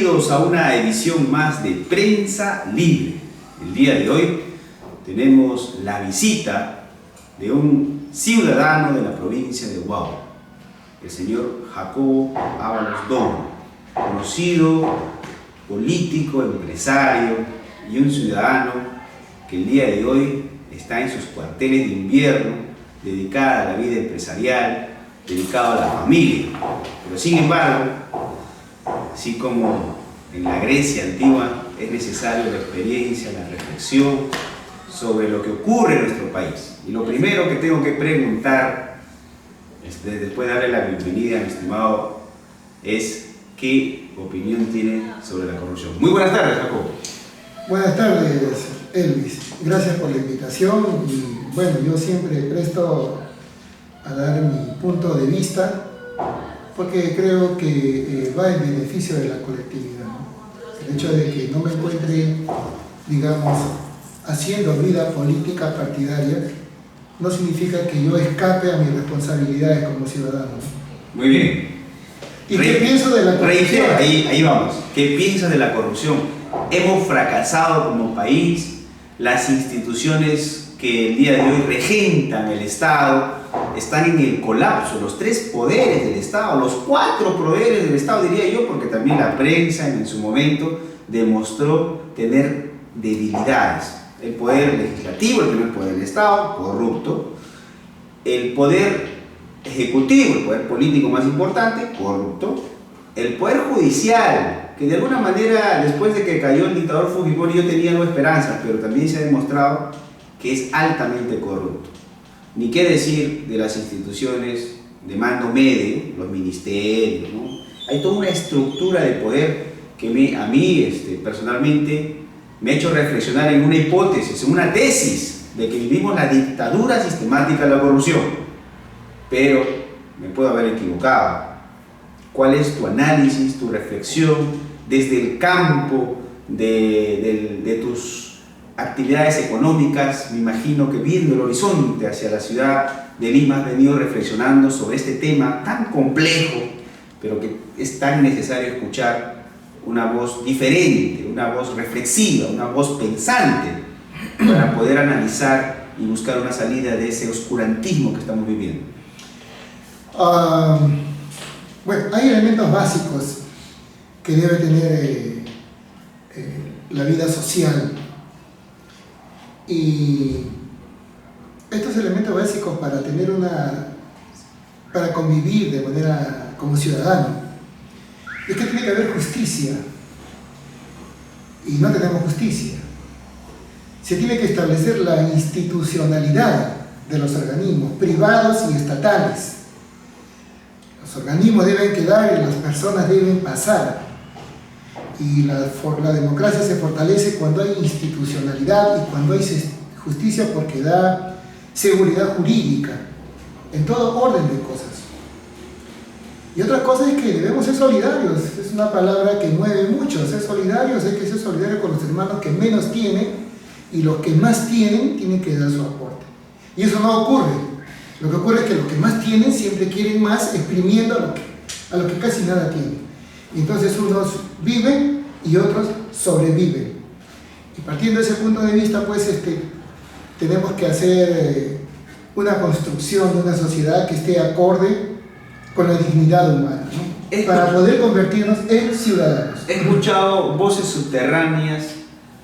Bienvenidos a una edición más de Prensa Libre. El día de hoy tenemos la visita de un ciudadano de la provincia de Huaura, el señor Jacobo Ábalos Domo, conocido político, empresario y un ciudadano que el día de hoy está en sus cuarteles de invierno, dedicada a la vida empresarial, dedicado a la familia. Pero sin embargo, así como en la Grecia antigua, es necesario la experiencia, la reflexión sobre lo que ocurre en nuestro país. Y lo primero que tengo que preguntar, después de darle la bienvenida a mi estimado, es ¿qué opinión tiene sobre la corrupción? Muy buenas tardes, Jacobo. Buenas tardes, Elvis. Gracias por la invitación y bueno, yo siempre presto a dar mi punto de vista porque creo que va en beneficio de la colectividad, ¿no? El hecho de que no me encuentre, digamos, haciendo vida política partidaria no significa que yo escape a mis responsabilidades como ciudadano, ¿no? Muy bien. ¿Y qué pienso de la corrupción? Ahí vamos. ¿Qué piensas de la corrupción? Hemos fracasado como país, las instituciones que el día de hoy regentan el Estado están en el colapso, los tres poderes del Estado, los cuatro poderes del Estado, diría yo, porque también la prensa en su momento demostró tener debilidades. El poder legislativo, el primer poder del Estado, corrupto. El poder ejecutivo, el poder político más importante, corrupto. El poder judicial, que de alguna manera, después de que cayó el dictador Fujimori, yo tenía nuevas esperanzas, pero también se ha demostrado que es altamente corrupto. Ni qué decir de las instituciones de mando medio, los ministerios, ¿no? Hay toda una estructura de poder que a mí personalmente me ha hecho reflexionar en una hipótesis, en una tesis de que vivimos la dictadura sistemática de la corrupción. Pero me puedo haber equivocado. ¿Cuál es tu análisis, tu reflexión desde el campo de tus actividades económicas? Me imagino que viendo el horizonte hacia la ciudad de Lima has venido reflexionando sobre este tema tan complejo, pero que es tan necesario escuchar una voz diferente, una voz reflexiva, una voz pensante, para poder analizar y buscar una salida de ese oscurantismo que estamos viviendo. Bueno, hay elementos básicos que debe tener la vida social. Y estos elementos básicos para convivir de manera como ciudadano, es que tiene que haber justicia. Y no tenemos justicia. Se tiene que establecer la institucionalidad de los organismos privados y estatales. Los organismos deben quedar y las personas deben pasar. Y la democracia se fortalece cuando hay institucionalidad y cuando hay justicia, porque da seguridad jurídica en todo orden de cosas. Y otra cosa es que debemos ser solidarios. Es una palabra que mueve mucho. Ser solidarios es que ser solidario con los hermanos que menos tienen, y los que más tienen tienen que dar su aporte. Y eso no ocurre. Lo que ocurre es que los que más tienen siempre quieren más, exprimiendo a lo que casi nada tienen. Y entonces unos viven y otros sobreviven. Y partiendo de ese punto de vista, pues tenemos que hacer una construcción de una sociedad que esté acorde con la dignidad humana, ¿no? Para poder convertirnos en ciudadanos. He escuchado voces subterráneas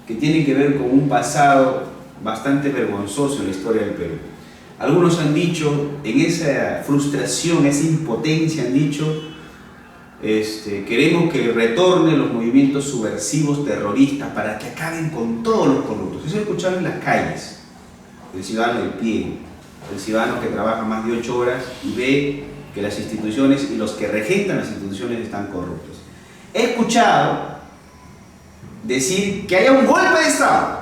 que tienen que ver con un pasado bastante vergonzoso en la historia del Perú. Algunos han dicho, en esa frustración, esa impotencia, han dicho: queremos que retornen los movimientos subversivos terroristas para que acaben con todos los corruptos. Eso he escuchado en las calles, del ciudadano de pie, del ciudadano que trabaja más de 8 horas y ve que las instituciones y los que regentan las instituciones están corruptos. He escuchado decir que haya un golpe de Estado,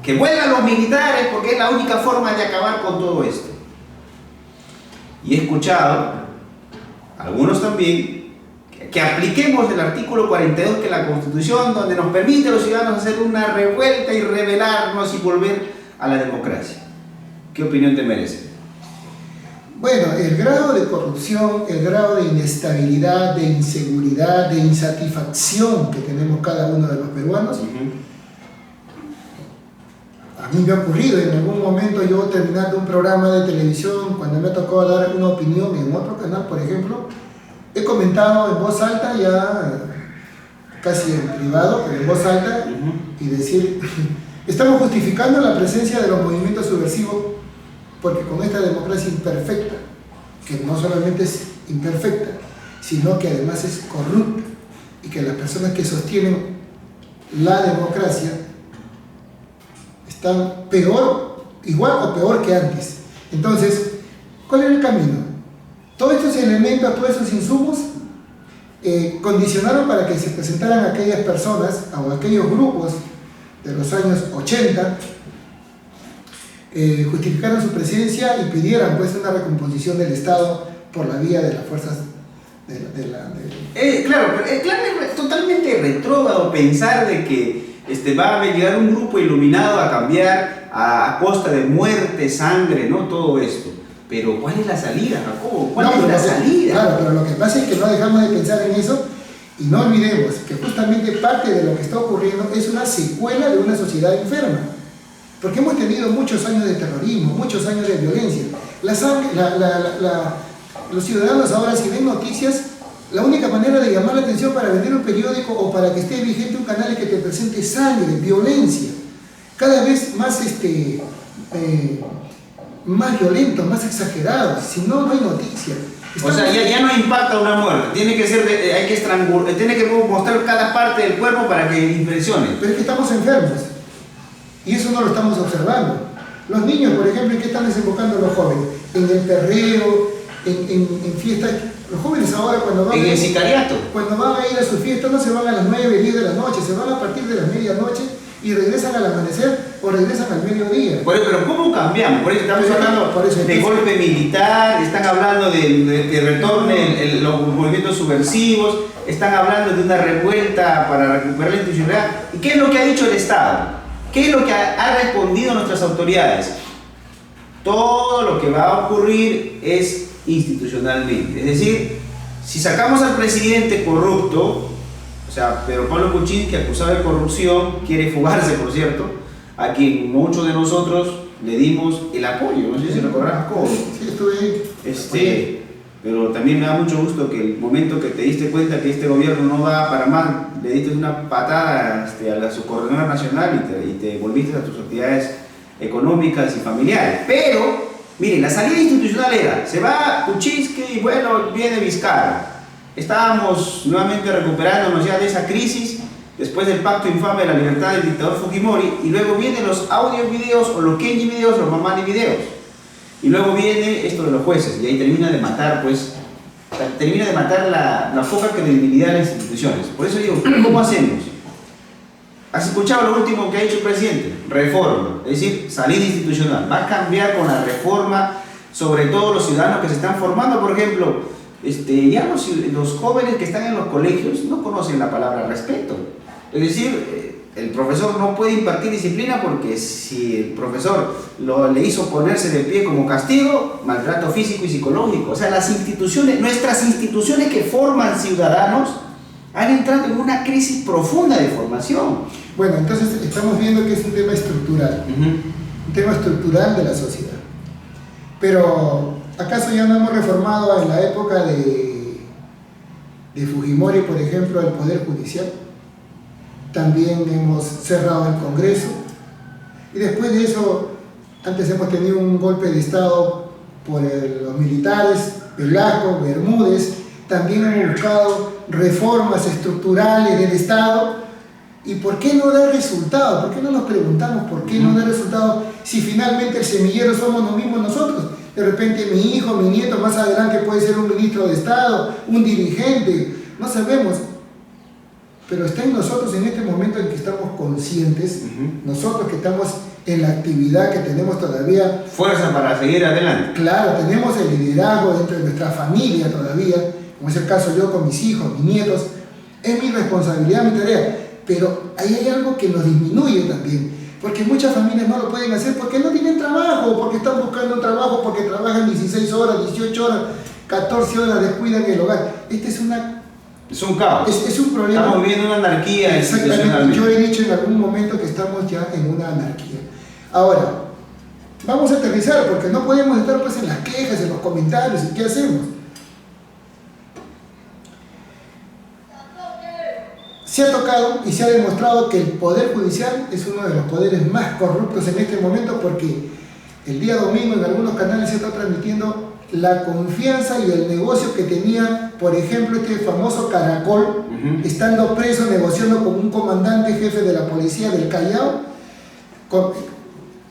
que vuelvan los militares porque es la única forma de acabar con todo esto. Y he escuchado, algunos también, que apliquemos el artículo 42 de la Constitución, donde nos permite a los ciudadanos hacer una revuelta y rebelarnos y volver a la democracia. ¿Qué opinión te merece? Bueno, el grado de corrupción, el grado de inestabilidad, de inseguridad, de insatisfacción que tenemos cada uno de los peruanos, a mí me ha ocurrido en algún momento, yo terminando un programa de televisión, cuando me tocó dar una opinión en otro canal, por ejemplo, he comentado en voz alta, ya casi en privado, pero en voz alta, y decir, estamos justificando la presencia de los movimientos subversivos porque con esta democracia imperfecta, que no solamente es imperfecta, sino que además es corrupta, y que las personas que sostienen la democracia están peor, igual o peor que antes. Entonces, ¿cuál es el camino? Todos estos elementos, todos esos insumos condicionaron para que se presentaran aquellas personas o aquellos grupos de los años 80, justificaran su presencia y pidieran pues una recomposición del Estado por la vía de las fuerzas claro, es totalmente retrógrado pensar de que va a llegar un grupo iluminado a cambiar a costa de muerte, sangre, ¿no? Todo esto. Pero ¿cuál es la salida, Jacobo? ¿Cuál es la salida? Claro, pero lo que pasa es que no dejamos de pensar en eso y no olvidemos que justamente parte de lo que está ocurriendo es una secuela de una sociedad enferma. Porque hemos tenido muchos años de terrorismo, muchos años de violencia. Los ciudadanos ahora, si ven noticias, la única manera de llamar la atención para vender un periódico o para que esté vigente un canal es que te presente sangre, violencia. Cada vez más, más violento, más exagerado. Si no, no hay noticia. O sea, ya no impacta una muerte. Tiene que ser, hay que estrangular, tiene que mostrar cada parte del cuerpo para que impresione. Pero es que estamos enfermos. Y eso no lo estamos observando. Los niños, por ejemplo, ¿en qué están desembocando los jóvenes? En el perreo, en fiestas. Los jóvenes ahora cuando van, el sicariato. Cuando van a ir a su fiesta no se van a las 9, 10 de la noche, se van a partir de las medianoche y regresan al amanecer o regresan al mediodía. Pero ¿cómo cambiamos? Por eso estamos hablando de golpe militar, están hablando de que retornen los movimientos subversivos, están hablando de una revuelta para recuperar la institucionalidad. ¿Y qué es lo que ha dicho el Estado? ¿Qué es lo que ha respondido nuestras autoridades? Todo lo que va a ocurrir es institucionalmente. Es decir, si sacamos al presidente corrupto, o sea, Pedro Pablo Kuczynski, acusado de corrupción, quiere fugarse, por cierto, a quien muchos de nosotros le dimos el apoyo. No sé si recordarás cómo. Sí, estuve ahí. Pero también me da mucho gusto que el momento que te diste cuenta que este gobierno no va para más, le diste una patada a la subcoordinadora nacional y te volviste a tus actividades económicas y familiares. Pero, miren, la salida institucional era, se va Kuczynski y bueno, viene Vizcarra. Estábamos nuevamente recuperándonos ya de esa crisis después del pacto infame de la libertad del dictador Fujimori, y luego vienen los audios videos o los Kenji videos, los Mamani videos. Y luego viene esto de los jueces, y ahí termina de matar, la poca credibilidad de las instituciones. Por eso digo, ¿cómo hacemos? ¿Has escuchado lo último que ha dicho el presidente? Reforma, es decir, salida institucional. Va a cambiar con la reforma, sobre todo los ciudadanos que se están formando. Por ejemplo, ya los jóvenes que están en los colegios no conocen la palabra respeto. Es decir, el profesor no puede impartir disciplina porque si el profesor le hizo ponerse de pie como castigo, maltrato físico y psicológico. O sea, nuestras instituciones que forman ciudadanos han entrado en una crisis profunda de formación. Bueno, entonces estamos viendo que es un tema estructural, un tema estructural de la sociedad. Pero, ¿acaso ya no hemos reformado en la época de Fujimori, por ejemplo, el Poder Judicial? También hemos cerrado el Congreso. Y después de eso, antes hemos tenido un golpe de Estado por los militares, Velasco, Bermúdez. También hemos buscado reformas estructurales del Estado. ¿Y por qué no da resultado? ¿Por qué no nos preguntamos por qué no da resultado si finalmente el semillero somos los mismos nosotros? De repente mi hijo, mi nieto más adelante puede ser un ministro de Estado, un dirigente, no sabemos. Pero está en nosotros en este momento en que estamos conscientes, nosotros que estamos en la actividad, que tenemos todavía fuerza para seguir adelante. Claro, tenemos el liderazgo dentro de nuestra familia todavía, como es el caso yo con mis hijos, mis nietos. Es mi responsabilidad, mi tarea. Pero ahí hay algo que nos disminuye también, porque muchas familias no lo pueden hacer porque no tienen trabajo. algo, porque están buscando un trabajo, porque trabajan 16 horas, 18 horas, 14 horas, descuidan el hogar. Este es un caos. Es un problema. Estamos viviendo una anarquía. Exactamente. Yo he dicho en algún momento que estamos ya en una anarquía. Ahora, vamos a aterrizar, porque no podemos estar pues en las quejas, en los comentarios, ¿y qué hacemos? Se ha tocado y se ha demostrado que el Poder Judicial es uno de los poderes más corruptos en este momento, porque el día domingo en algunos canales se está transmitiendo la confianza y el negocio que tenía, por ejemplo, este famoso Caracol, estando preso, negociando con un comandante jefe de la policía del Callao,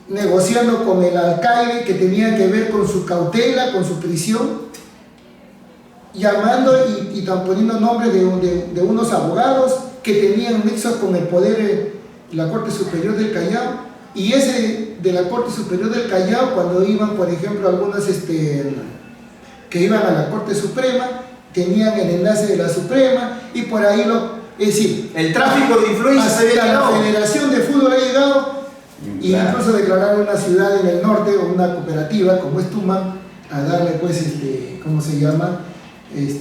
negociando con el alcaide que tenía que ver con su cautela, con su prisión, llamando y poniendo nombres de unos abogados que tenían nexos con el poder, la Corte Superior del Callao, y ese de la Corte Superior del Callao, cuando iban, por ejemplo, algunas que iban a la Corte Suprema, tenían el enlace de la Suprema, y por ahí es decir, el tráfico de influencias hasta la Federación de Fútbol ha llegado, y incluso declararon una ciudad en el norte, o una cooperativa, como es Tuman, a darle pues, ¿cómo se llama?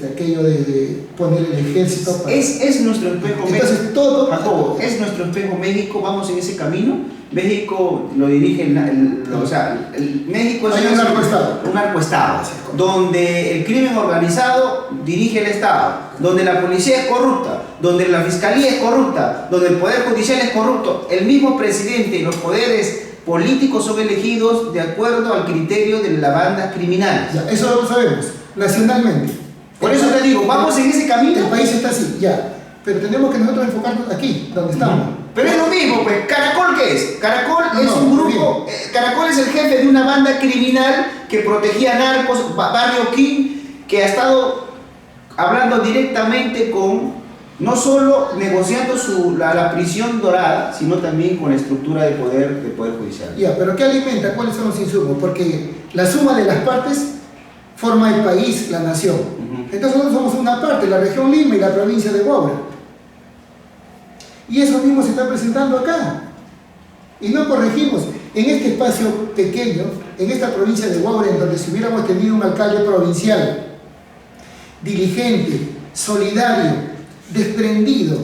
Aquello de poner el ejército para... es nuestro espejo México. Entonces todo... Jacobo, es nuestro espejo México, vamos en ese camino. México lo dirige, México es un narcoestado. Un narcoestado, donde el crimen organizado dirige el Estado, donde la policía es corrupta, donde la fiscalía es corrupta, donde el poder judicial es corrupto. El mismo presidente y los poderes políticos son elegidos de acuerdo al criterio de las bandas criminales. Ya, eso lo sabemos, nacionalmente. Por eso te digo, vamos en ese camino. El país está así, ya. Pero tenemos que nosotros enfocarnos aquí, donde estamos. Pero es lo mismo, pues. ¿Caracol qué es? Caracol es un grupo. Caracol es el jefe de una banda criminal que protegía narcos, Barrio King, que ha estado hablando directamente con, no solo negociando la prisión dorada, sino también con la estructura de poder del Poder Judicial. Ya, pero ¿qué alimenta? ¿Cuáles son los insumos? Porque la suma de las partes forma el país, la nación. Entonces nosotros somos una parte, la región Lima y la provincia de Huaura. Y eso mismo se está presentando acá. Y no corregimos. En este espacio pequeño, en esta provincia de Huaura, en donde si hubiéramos tenido un alcalde provincial, diligente, solidario, desprendido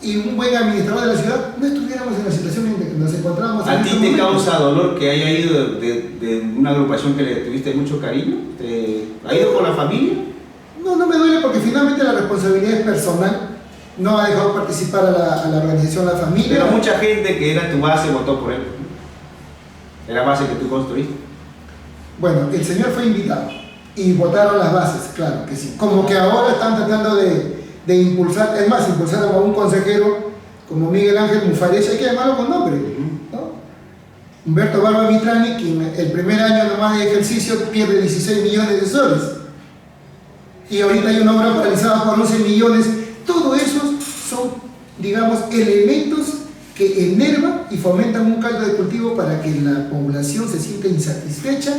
y un buen administrador de la ciudad, no estuviéramos en la situación en que nos encontramos. ¿A ti te causa dolor que haya ido de una agrupación que le tuviste mucho cariño? ¿Ha ido con la familia? No me duele, porque finalmente la responsabilidad es personal. No ha dejado participar a la organización, la familia. Pero mucha gente que era tu base votó por él. Era base que tú construiste. Bueno, el señor fue invitado y votaron las bases, claro que sí. Como que ahora están tratando de impulsar, es más, impulsaron a un consejero como Miguel Ángel Mufarech, hay que llamarlo con nombre, ¿no? Humberto Barba Vitrani, quien el primer año nomás de ejercicio pierde 16 millones de soles. Y ahorita hay una obra paralizada por 11 millones. Todo eso son, digamos, elementos que enervan y fomentan un caldo de cultivo para que la población se sienta insatisfecha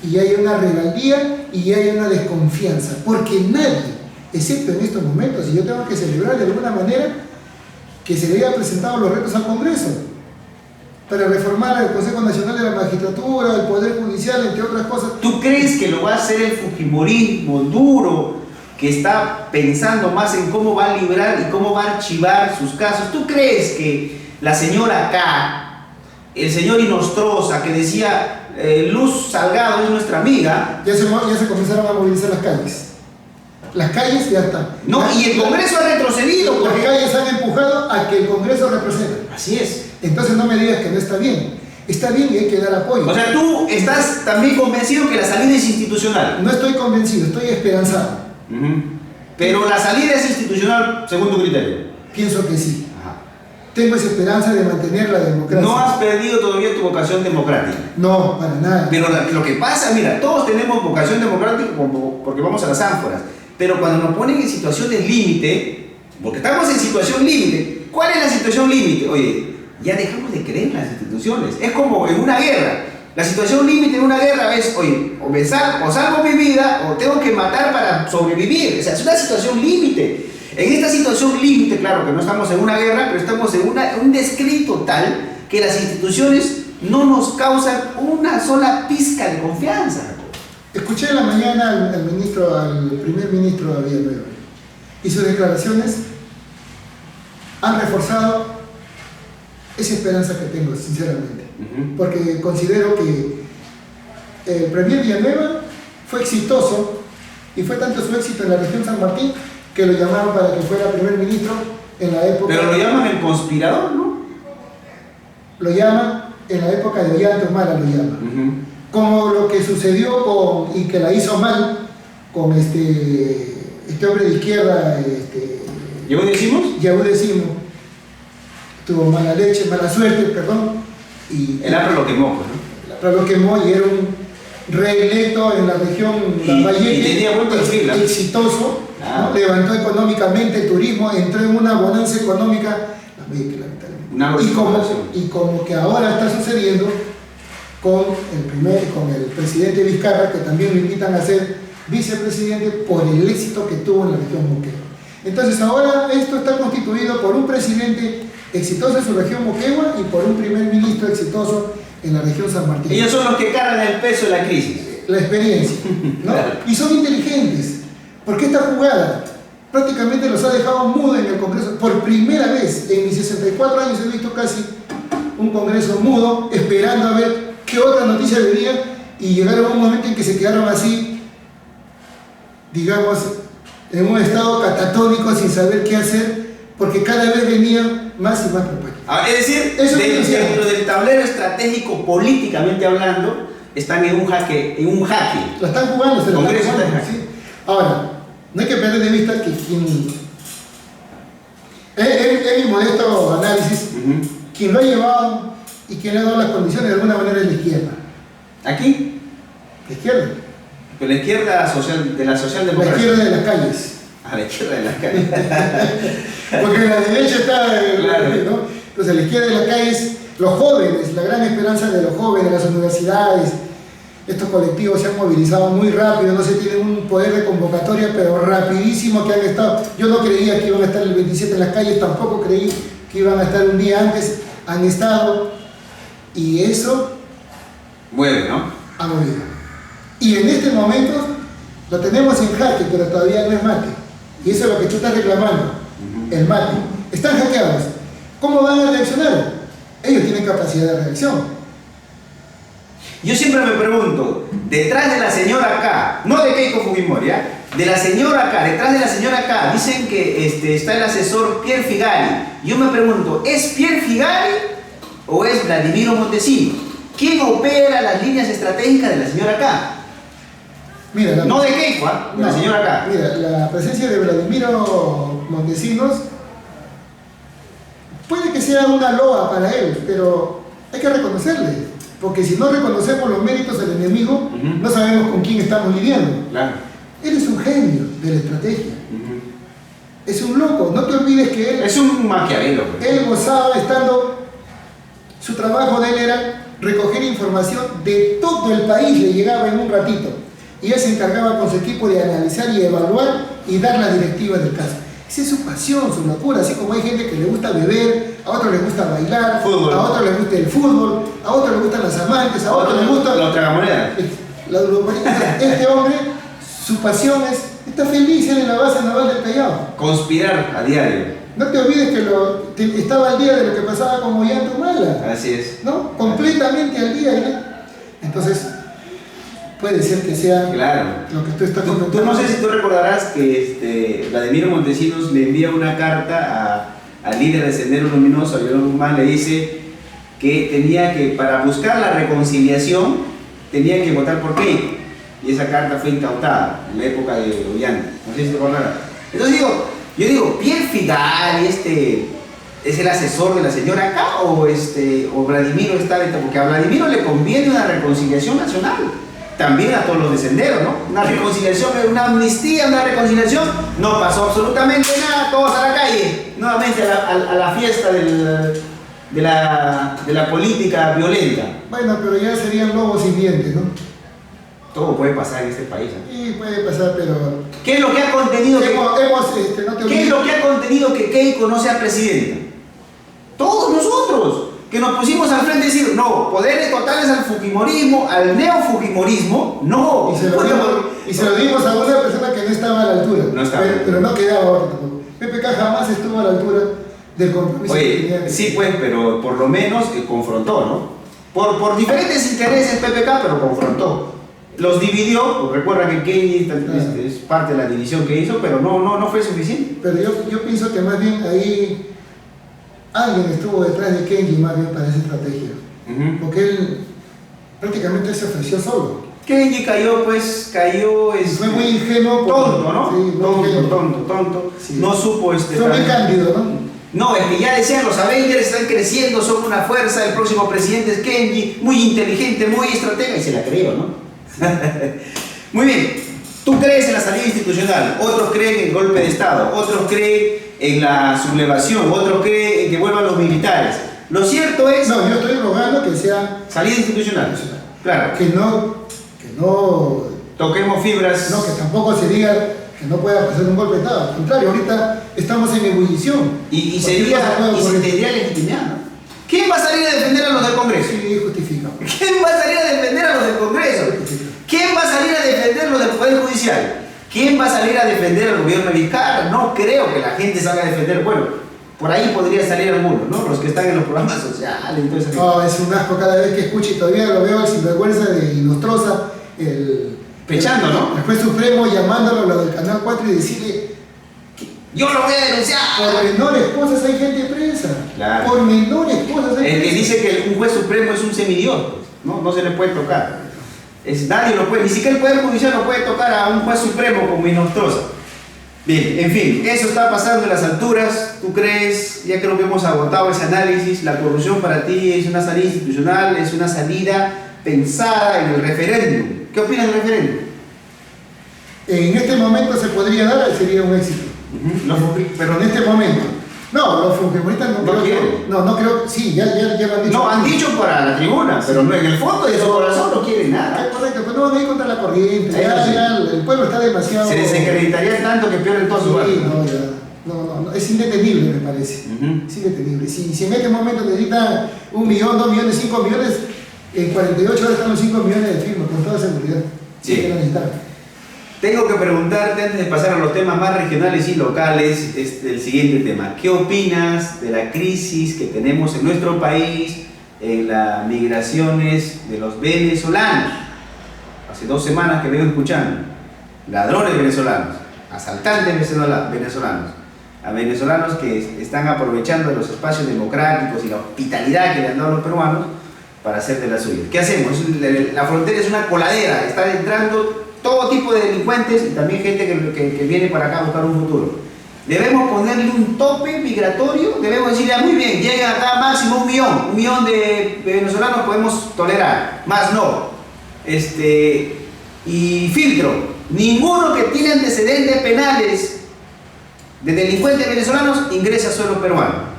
y haya una rebeldía y haya una desconfianza. Porque nadie, excepto en estos momentos, y yo tengo que celebrar de alguna manera, que se le haya presentado los retos al Congreso para reformar el Consejo Nacional de la Magistratura, el Poder Judicial, entre otras cosas. ¿Tú crees que lo va a hacer el fujimorismo duro, que está pensando más en cómo va a librar y cómo va a archivar sus casos? ¿Tú crees que la señora K, el señor Inostroza, que decía Luz Salgado es nuestra amiga, ya se comenzaron a movilizar las calles? Las calles ya están. No, y el Congreso ha retrocedido. Las calles han empujado a que el Congreso retroceda. Así es. Entonces no me digas que no está bien. Está bien y hay que dar apoyo. O sea, tú estás también convencido que la salida es institucional. No estoy convencido, estoy esperanzado. Pero la salida es institucional según tu criterio. Pienso que sí. Tengo esa esperanza de mantener la democracia. No has perdido todavía tu vocación democrática. No, para nada. Pero lo que pasa, mira, todos tenemos vocación democrática porque vamos a las ánforas. Pero cuando nos ponen en situaciones límite, porque estamos en situación límite, ¿cuál es la situación límite? Oye, ya dejamos de creer en las instituciones. Es como en una guerra. La situación límite en una guerra es, oye, o salvo mi vida o tengo que matar para sobrevivir. O sea, es una situación límite. En esta situación límite, claro que no estamos en una guerra, pero estamos en un descrito tal que las instituciones no nos causan una sola pizca de confianza. Escuché en la mañana al primer ministro de Villanueva, y sus declaraciones han reforzado esa esperanza que tengo, sinceramente. Porque considero que el premier Villanueva fue exitoso, y fue tanto su éxito en la región San Martín que lo llamaron para que fuera primer ministro en la época... Pero lo llaman el conspirador, ¿no? Lo llaman en la época de Ollanta Humala, lo llaman. Como lo que sucedió y que la hizo mal con este hombre de izquierda, ¿Yahú decimos? Yahú decimos. Tuvo mala leche, mala suerte, perdón. Y el APRA lo quemó, ¿no? El APRA lo quemó y era un reelecto en la región y tenía buen perfil, ¿no? Exitoso, claro. ¿no? Levantó económicamente el turismo, entró en una bonanza económica, y como que ahora está sucediendo con el presidente Vizcarra, que también lo invitan a ser vicepresidente por el éxito que tuvo en la región Moquegua. Entonces ahora esto está constituido por un presidente exitoso en su región Moquegua y por un primer ministro exitoso en la región San Martín. Ellos son los que cargan el peso de la crisis. La experiencia, ¿no? Claro. Y son inteligentes, porque esta jugada prácticamente los ha dejado mudos en el Congreso. Por primera vez en mis 64 años he visto casi un Congreso mudo, esperando a ver qué otra noticia venía, y llegaron a un momento en que se quedaron así, digamos, en un estado catatónico sin saber qué hacer, porque cada vez venían más y más propuestas. Es decir, dentro del tablero estratégico, políticamente hablando, están en un jaque. Lo están jugando, se lo están jugando, ¿sí? Ahora, no hay que perder de vista que en mi modesto análisis, quien lo ha llevado y quien le ha dado las condiciones de alguna manera es la izquierda. ¿Aquí? La izquierda. Pero la izquierda de la socialdemocracia. La izquierda de las calles. La izquierda de las calles. Porque la derecha está, claro, ¿no? Entonces, la izquierda de las calles, los jóvenes, la gran esperanza de los jóvenes, de las universidades, estos colectivos se han movilizado muy rápido, no se tienen un poder de convocatoria, pero rapidísimo que han estado. Yo no creía que iban a estar el 27 en las calles, tampoco creí que iban a estar un día antes, han estado, y eso mueve, ¿no? Ha movido. Y en este momento lo tenemos en jaque, pero todavía no es mate. Y eso es lo que tú estás reclamando, el mate. Están hackeados. ¿Cómo van a reaccionar? Ellos tienen capacidad de reacción. Yo siempre me pregunto, detrás de la señora K, no de Keiko Fujimori, de la señora K, detrás de la señora K, dicen que está el asesor Pierre Figari. Yo me pregunto, ¿es Pierre Figari o es Vladimiro Montesinos? ¿Quién opera las líneas estratégicas de la señora K? Mira, no de Keiko, de la señora K. Mira, la presencia de Vladimiro Montesinos puede que sea una loa para él, pero hay que reconocerle. Porque si no reconocemos los méritos del enemigo, no sabemos con quién estamos lidiando. Claro. Él es un genio de la estrategia. Es un loco. No te olvides que él... Es un maquiavelo. Él gozaba estando... Su trabajo de él era recoger información de todo el país, le llegaba en un ratito. Y él se encargaba con su equipo de analizar y evaluar y dar las directivas del caso. Esa es su pasión, su locura, así como hay gente que le gusta beber, a otros les gusta bailar, fútbol. A otros les gusta el fútbol, a otros les gustan las amantes, a otros les gusta... La tragamoneda. Este hombre, su pasión es... Está feliz en la base naval del Callao. Conspirar a diario. No te olvides que estaba al día de lo que pasaba con Ollanta Humala. Así es. ¿No? Completamente al día, ¿no? Entonces... puede ser que sea claro. Lo que tú estás comentando. Tú no sé si tú recordarás que Vladimiro Montesinos le envía una carta al líder de Sendero Luminoso, a John Guzmán, le dice que tenía que, para buscar la reconciliación, tenía que votar por Keiko. Y esa carta fue incautada en la época de Ollanta. No sé si te recordarás. Entonces yo digo, ¿Pierre Figari es el asesor de la señora K o Vladimiro está dentro? Porque a Vladimiro le conviene una reconciliación nacional. También a todos los de Sendero, ¿no? Una reconciliación, una amnistía, una reconciliación, no pasó absolutamente nada, todos a la calle, nuevamente a la fiesta de la política violenta. Bueno, pero ya serían lobos sin dientes, ¿no? Todo puede pasar en este país, ¿no? Sí, puede pasar, pero... ¿Qué es lo que ha contenido ¿Qué es lo que ha contenido que Keiko no sea presidenta? Todos nosotros. que nos pusimos al frente y decir, no, poderes totales al fujimorismo, al neofujimorismo, no. Y se lo dimos a una persona que no estaba a la altura. No estaba. Pero no quedaba otro tampoco. PPK jamás estuvo a la altura del compromiso. Oye, sí pues, pero por lo menos confrontó, ¿no? Por diferentes intereses PPK, pero confrontó. Los dividió, pues recuerda que Kenji es parte de la división que hizo, pero no fue suficiente. Pero yo pienso que más bien ahí alguien estuvo detrás de Kenji más bien para esa estrategia. Porque él prácticamente se ofreció solo. Kenji cayó. Fue muy ingenuo. Tonto, ¿no? Sí, tonto. Sí. No supo Fue muy cándido, ¿no? No, es que ya decían, los Avengers están creciendo, son una fuerza, el próximo presidente es Kenji, muy inteligente, muy estratega, y se la creyó, ¿no? Muy bien, tú crees en la salida institucional, otros creen en el golpe de Estado, otros creen en la sublevación, otros creen en que vuelvan los militares. Lo cierto es... No, yo estoy rogando que sea... Salida institucional, claro. Que no... Toquemos fibras. No, que tampoco se diga que no pueda pasar un golpe de Estado. Al contrario, ahorita estamos en ebullición. Y se tendría legitimidad, ¿no? ¿Quién va a salir a defender a los del Congreso? Sí, justifica. ¿Quién va a salir a defender a los del Congreso? ¿Quién va a salir a defender a los del Poder Judicial? ¿Quién va a salir a defender al gobierno de Vizcarra? No creo que la gente salga a defender. Bueno, por ahí podría salir alguno, ¿no? Los que están en los programas sociales y todo eso. No, es un asco cada vez que escucho y todavía lo veo al sinvergüenza de Nostroza, pechando, ¿no? El juez supremo llamándolo a lo del Canal 4 y decirle: yo lo voy a denunciar. Por menores cosas hay gente presa. Claro. Por menores cosas hay gente presa. El que dice que un juez supremo es un semidios, ¿no? No se le puede tocar. Nadie lo puede, ni siquiera el Poder Judicial no puede tocar a un juez supremo como Nostroza. Bien, en fin, eso está pasando en las alturas. ¿Tú crees, ya creo que hemos agotado ese análisis, la corrupción para ti es una salida institucional, es una salida pensada en el referéndum? ¿Qué opinas del referéndum? En este momento se podría dar, sería un éxito. Pero en este momento. No, los fujimoristas no quieren. No creo. Sí, ya lo han dicho. No, han dicho para la tribuna, pero no, en el fondo de su corazón no quieren nada. Correcto, pues no van a ir contra la corriente. Ya el pueblo está demasiado. Se desacreditarían tanto que pierden todo su valor. No, es indetenible, me parece. Es indetenible. Si en este momento necesitan 1 millón, 2 millones, 5 millones, en 48 horas están los 5 millones de firmas, con toda seguridad. Sí. Tengo que preguntarte, antes de pasar a los temas más regionales y locales, el siguiente tema. ¿Qué opinas de la crisis que tenemos en nuestro país en las migraciones de los venezolanos? Hace 2 semanas que vengo escuchando. Ladrones venezolanos, asaltantes venezolanos, a venezolanos que están aprovechando de los espacios democráticos y la hospitalidad que le han dado a los peruanos para hacer de la suya. ¿Qué hacemos? La frontera es una coladera, está entrando todo tipo de delincuentes y también gente que viene para acá a buscar un futuro. Debemos ponerle un tope migratorio, debemos decirle, muy bien, lleguen acá máximo 1 millón de venezolanos podemos tolerar, más no. Y filtro, ninguno que tiene antecedentes penales de delincuentes venezolanos ingresa a suelo peruano.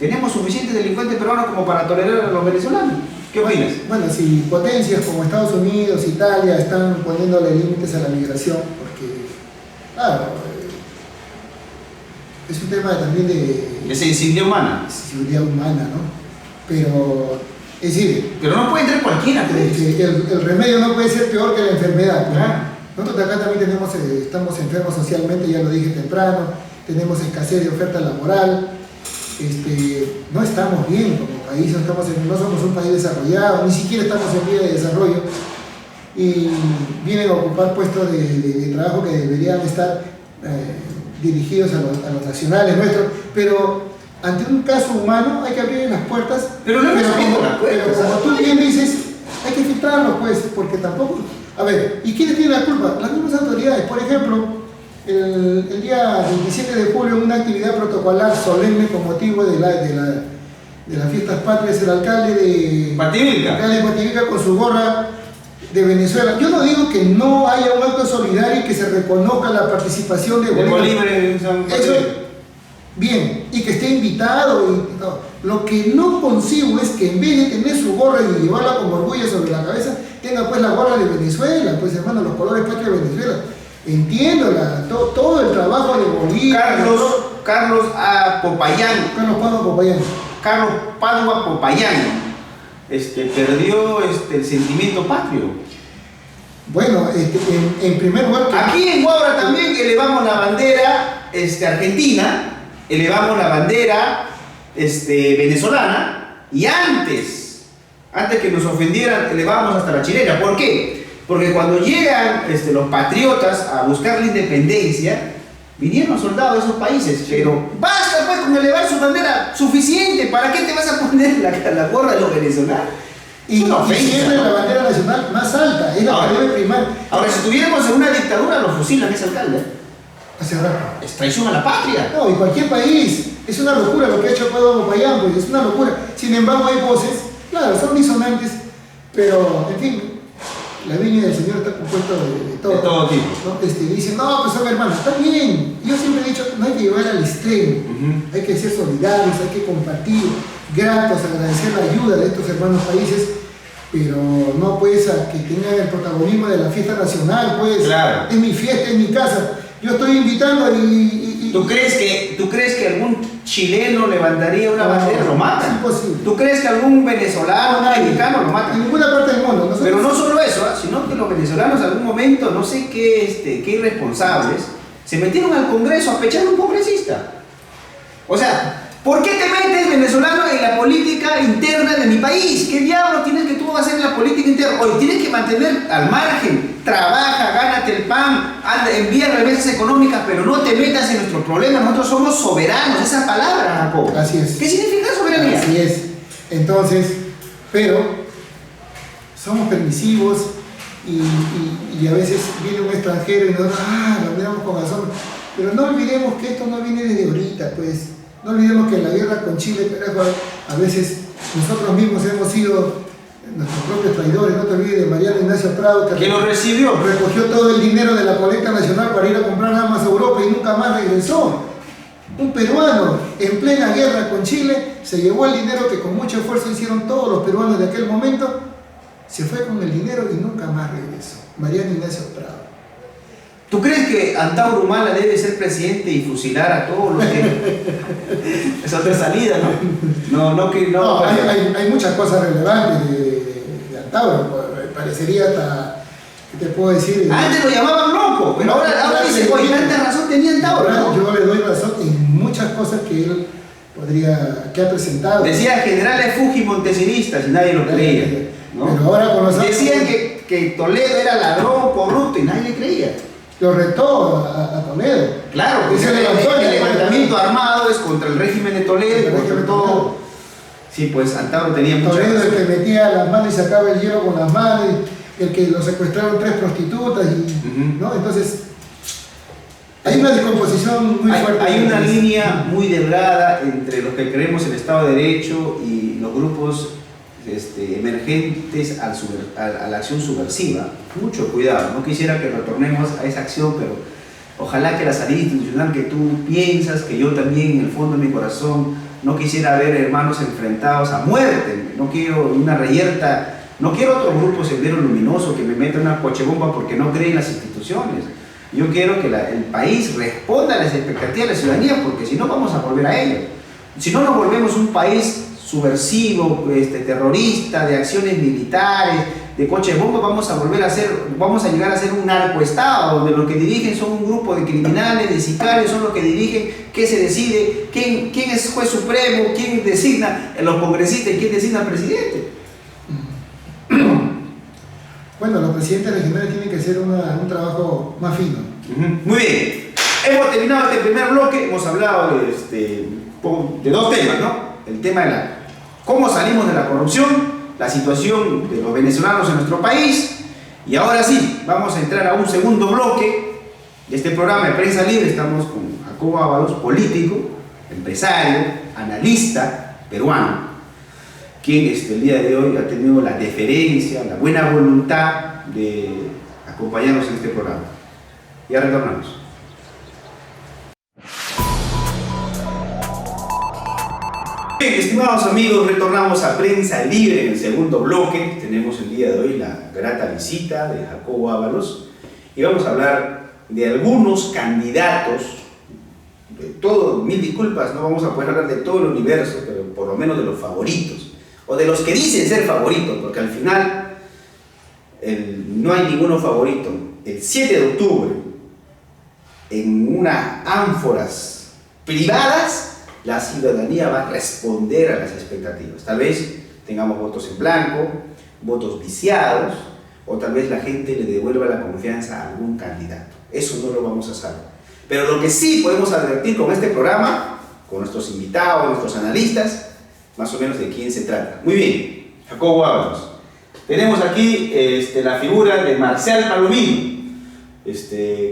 ¿Tenemos suficientes delincuentes peruanos como para tolerar a los venezolanos? ¿Qué opinas? Bueno, si potencias como Estados Unidos, Italia están poniéndole límites a la migración, porque, claro, es un tema también de sensibilidad humana. Sensibilidad humana, ¿no? Pero, es decir... Pero no puede entrar cualquiera, pues. El remedio no puede ser peor que la enfermedad, ¿no? Claro. Nosotros acá también estamos enfermos socialmente, ya lo dije temprano, tenemos escasez de oferta laboral. No estamos bien como país, no somos un país desarrollado, ni siquiera estamos en vía de desarrollo y vienen a ocupar puestos de trabajo que deberían estar dirigidos a los nacionales nuestros, pero ante un caso humano hay que abrir las puertas, pero como tú bien dices, hay que filtrarlos, pues, porque tampoco... A ver, ¿y quiénes tienen la culpa? Las mismas autoridades. Por ejemplo, el día 27 de julio, en una actividad protocolar solemne con motivo de las fiestas patrias, el alcalde de Pativilca con su gorra de Venezuela. Yo no digo que no haya un acto solidario y que se reconozca la participación de Bolívar. Eso, bien, y que esté invitado. Lo que no consigo es que en vez de tener su gorra y llevarla como orgullo sobre la cabeza, tenga pues la gorra de Venezuela, pues hermano, los colores patrios de Venezuela. Entiendo todo el trabajo de Bolívar. Carlos A. Popayán. Carlos Pablo Popayán. Carlos Padua Popayán perdió el sentimiento patrio. Bueno, en primer lugar... Aquí en Huaura también elevamos la bandera argentina, elevamos la bandera venezolana, y antes que nos ofendieran, elevábamos hasta la chilena. ¿Por qué? Porque cuando llegan los patriotas a buscar la independencia, vinieron soldados de esos países, pero basta pues con elevar su bandera, suficiente. ¿Para qué te vas a poner la gorra de los venezolanos? Y siempre la bandera nacional más alta, es la que debe primar. Ahora, si estuviéramos en una dictadura, lo fusilan ese alcalde. Hace rato. Es traición a la patria. No, y cualquier país. Es una locura lo que ha hecho Padua Popayán, pues es una locura. Sin embargo, hay voces, claro, son disonantes, pero, en fin, la viña del Señor está compuesta de todo. De todo tipo. ¿No? Dicen, no, pues son hermanos, está bien. Yo siempre he dicho, no hay que llevar al extremo. Hay que ser solidarios, hay que compartir, gratos, agradecer la ayuda de estos hermanos países, pero no pues a que tengan el protagonismo de la fiesta nacional, pues. Claro. Es mi fiesta, es mi casa. Yo estoy invitando y ¿Tú crees que algún chileno levantaría una bandera? Lo matan. Es imposible. ¿Tú crees que algún venezolano, mexicano lo matan? En ninguna parte del mundo. Pero no solo eso, sino que los venezolanos en algún momento, no sé qué irresponsables, se metieron al Congreso a pechar a un congresista. O sea, ¿por qué te metes, venezolano, en la política interna de mi país? ¿Qué diablos tienes que tú hacer en la política interna? Hoy tienes que mantener al margen, trabaja, gánate el pan, envía remesas económicas, pero no te metas en nuestros problemas. Nosotros somos soberanos, esa palabra, Jacob. Así es. ¿Qué significa soberanía? Así es. Entonces, pero somos permisivos y a veces viene un extranjero y nos lo miramos con asombro. Pero no olvidemos que esto no viene desde ahorita, pues. No olvidemos que en la guerra con Chile, a veces nosotros mismos hemos sido nuestros propios traidores. No te olvides de Mariano Ignacio Prado, que lo recibió. Recogió todo el dinero de la colecta nacional para ir a comprar armas a Europa y nunca más regresó. Un peruano en plena guerra con Chile se llevó el dinero que con mucho esfuerzo hicieron todos los peruanos de aquel momento, se fue con el dinero y nunca más regresó. Mariano Ignacio Prado. ¿Tú crees que Antauro Humala debe ser presidente y fusilar a todos los que... Es otra salida, ¿no? No, hay muchas cosas relevantes de Antauro. Parecería hasta, ¿qué te puedo decir? Antes lo llamaban loco, pero ahora dicen, oye, tanta razón tenía Antauro, ¿no? Yo le doy razón en muchas cosas que él que ha presentado. Decía generales Fuji montesinistas y nadie lo creía, ¿no? Pero ahora con los decían que Toledo era ladrón, corrupto y nadie le creía. Lo retó a Toledo. Claro, porque el levantamiento armado es contra el régimen de Toledo, contra todo. Sí, pues Antauro tenía mucho. Toledo es el que metía las manos y sacaba el hielo con las manos, el que lo secuestraron 3 prostitutas, ¿no? Entonces, hay una descomposición muy fuerte. Hay una línea muy delgada entre los que creemos en el Estado de Derecho y los grupos emergentes a la acción subversiva. Mucho cuidado, no quisiera que retornemos a esa acción, pero ojalá que la salida institucional que tú piensas, que yo también en el fondo de mi corazón no quisiera ver hermanos enfrentados a muerte. No quiero una reyerta, no quiero otro grupo Sendero Luminoso que me meta una cochebomba porque no cree en las instituciones. Yo quiero que el país responda a las expectativas de la ciudadanía, porque si no vamos a volver a ello. Si no nos volvemos un país subversivo, terrorista, de acciones militares, de coche bomba, vamos a llegar a ser un narcoestado, donde los que dirigen son un grupo de criminales, de sicarios, son los que dirigen qué se decide, quién es juez supremo, quién designa los congresistas y quién designa al presidente. Bueno, los presidentes regionales tienen que hacer un trabajo más fino. Muy bien, hemos terminado este primer bloque, hemos hablado de 2 temas, ¿no? El tema de cómo salimos de la corrupción, la situación de los venezolanos en nuestro país, y ahora sí, vamos a entrar a un segundo bloque de este programa de Prensa Libre. Estamos con Jacobo Ábalos, político, empresario, analista peruano, quien el día de hoy ha tenido la deferencia, la buena voluntad de acompañarnos en este programa. Ya retornamos. Bien, estimados amigos, retornamos a Prensa Libre en el segundo bloque. Tenemos el día de hoy la grata visita de Jacobo Ábalos y vamos a hablar de algunos candidatos, de todo, mil disculpas, no vamos a poder hablar de todo el universo, pero por lo menos de los favoritos, o de los que dicen ser favoritos, porque al final no hay ninguno favorito. El 7 de octubre, en unas ánforas privadas, la ciudadanía va a responder a las expectativas. Tal vez tengamos votos en blanco, votos viciados, o tal vez la gente le devuelva la confianza a algún candidato. Eso no lo vamos a saber. Pero lo que sí podemos advertir con este programa, con nuestros invitados, nuestros analistas, más o menos de quién se trata. Muy bien, Jacobo Ábalos. Tenemos aquí la figura de Marcial Palomino,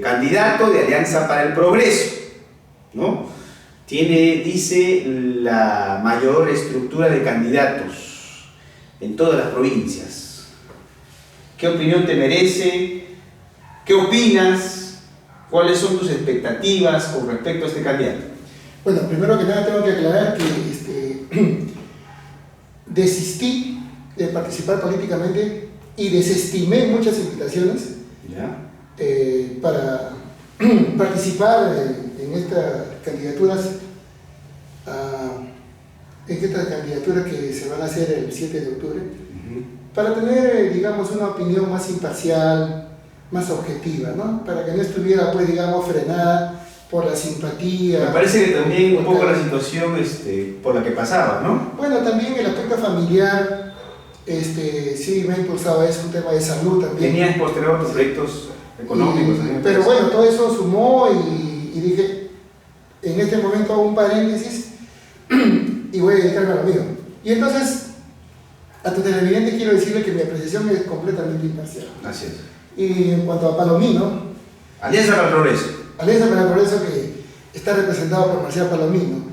candidato de Alianza para el Progreso, ¿no? Tiene, dice, la mayor estructura de candidatos en todas las provincias. ¿Qué opinión te merece? ¿Qué opinas? ¿Cuáles son tus expectativas con respecto a este candidato? Bueno, primero que nada tengo que aclarar que desistí de participar políticamente y desestimé muchas invitaciones para participar en estas candidaturas que se van a hacer el 7 de octubre, para tener, digamos, una opinión más imparcial, más objetiva, ¿no? Para que no estuviera, pues, digamos, frenada por la simpatía. Me parece que también un poco la situación por la que pasaba, ¿no? Bueno, también el aspecto familiar, sí me ha impulsado, es un tema de salud también. Tenías postergado tus proyectos económicos. Pero bueno, todo eso sumó y dije, en este momento hago un paréntesis y voy a dedicarme a lo mío. Y entonces, a tu televidente quiero decirle que mi apreciación es completamente imparcial. Así es. Y en cuanto a Palomino, Alianza para el Progreso. Alianza para el Progreso, que está representado por Marcial Palomino.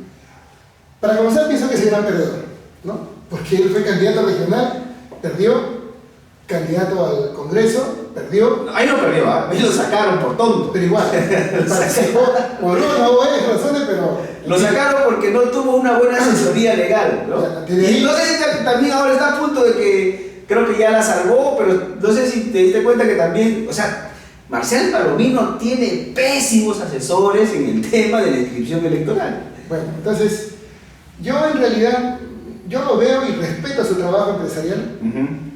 Para comenzar, pienso que es el gran perdedor, ¿no? Porque él fue candidato regional, perdió, candidato al Congreso, perdió. Ahí no perdió, ahí lo sacaron por tonto. Pero igual, participó por una o varias razones, pero... Lo sacaron porque no tuvo una buena asesoría legal, ¿no? Y no sé si también ahora está a punto de que, creo que ya la salvó, pero no sé si te diste cuenta que también, o sea, Marcial Palomino tiene pésimos asesores en el tema de la inscripción electoral. Bueno, entonces, yo en realidad, yo lo veo y respeto su trabajo empresarial,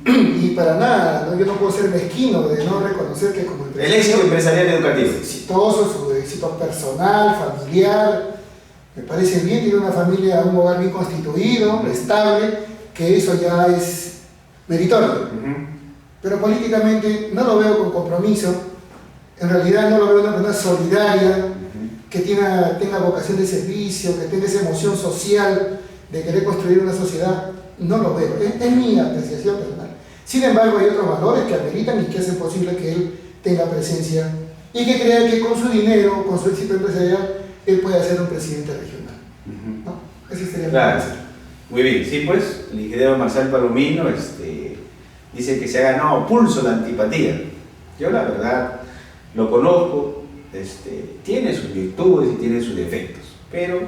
y para nada, ¿no? Yo no puedo ser mezquino de no reconocer que como el éxito empresarial educativo. Exitoso, su éxito personal, familiar, me parece bien, tiene una familia, un hogar bien constituido, estable, que eso ya es meritorio. Pero políticamente no lo veo con compromiso, en realidad no lo veo una persona solidaria, que tenga vocación de servicio, que tenga esa emoción social de querer construir una sociedad. No lo veo, es mi apreciación personal. Sin embargo, hay otros valores que ameritan y que hacen posible que él tenga presencia y que crea que con su dinero, con su éxito empresarial, él puede ser un presidente regional. ¿No? Ese sería claro. Muy bien, sí, pues, el ingeniero Marcial Palomino dice que se ha ganado pulso la antipatía. Yo la verdad lo conozco, tiene sus virtudes y tiene sus defectos, pero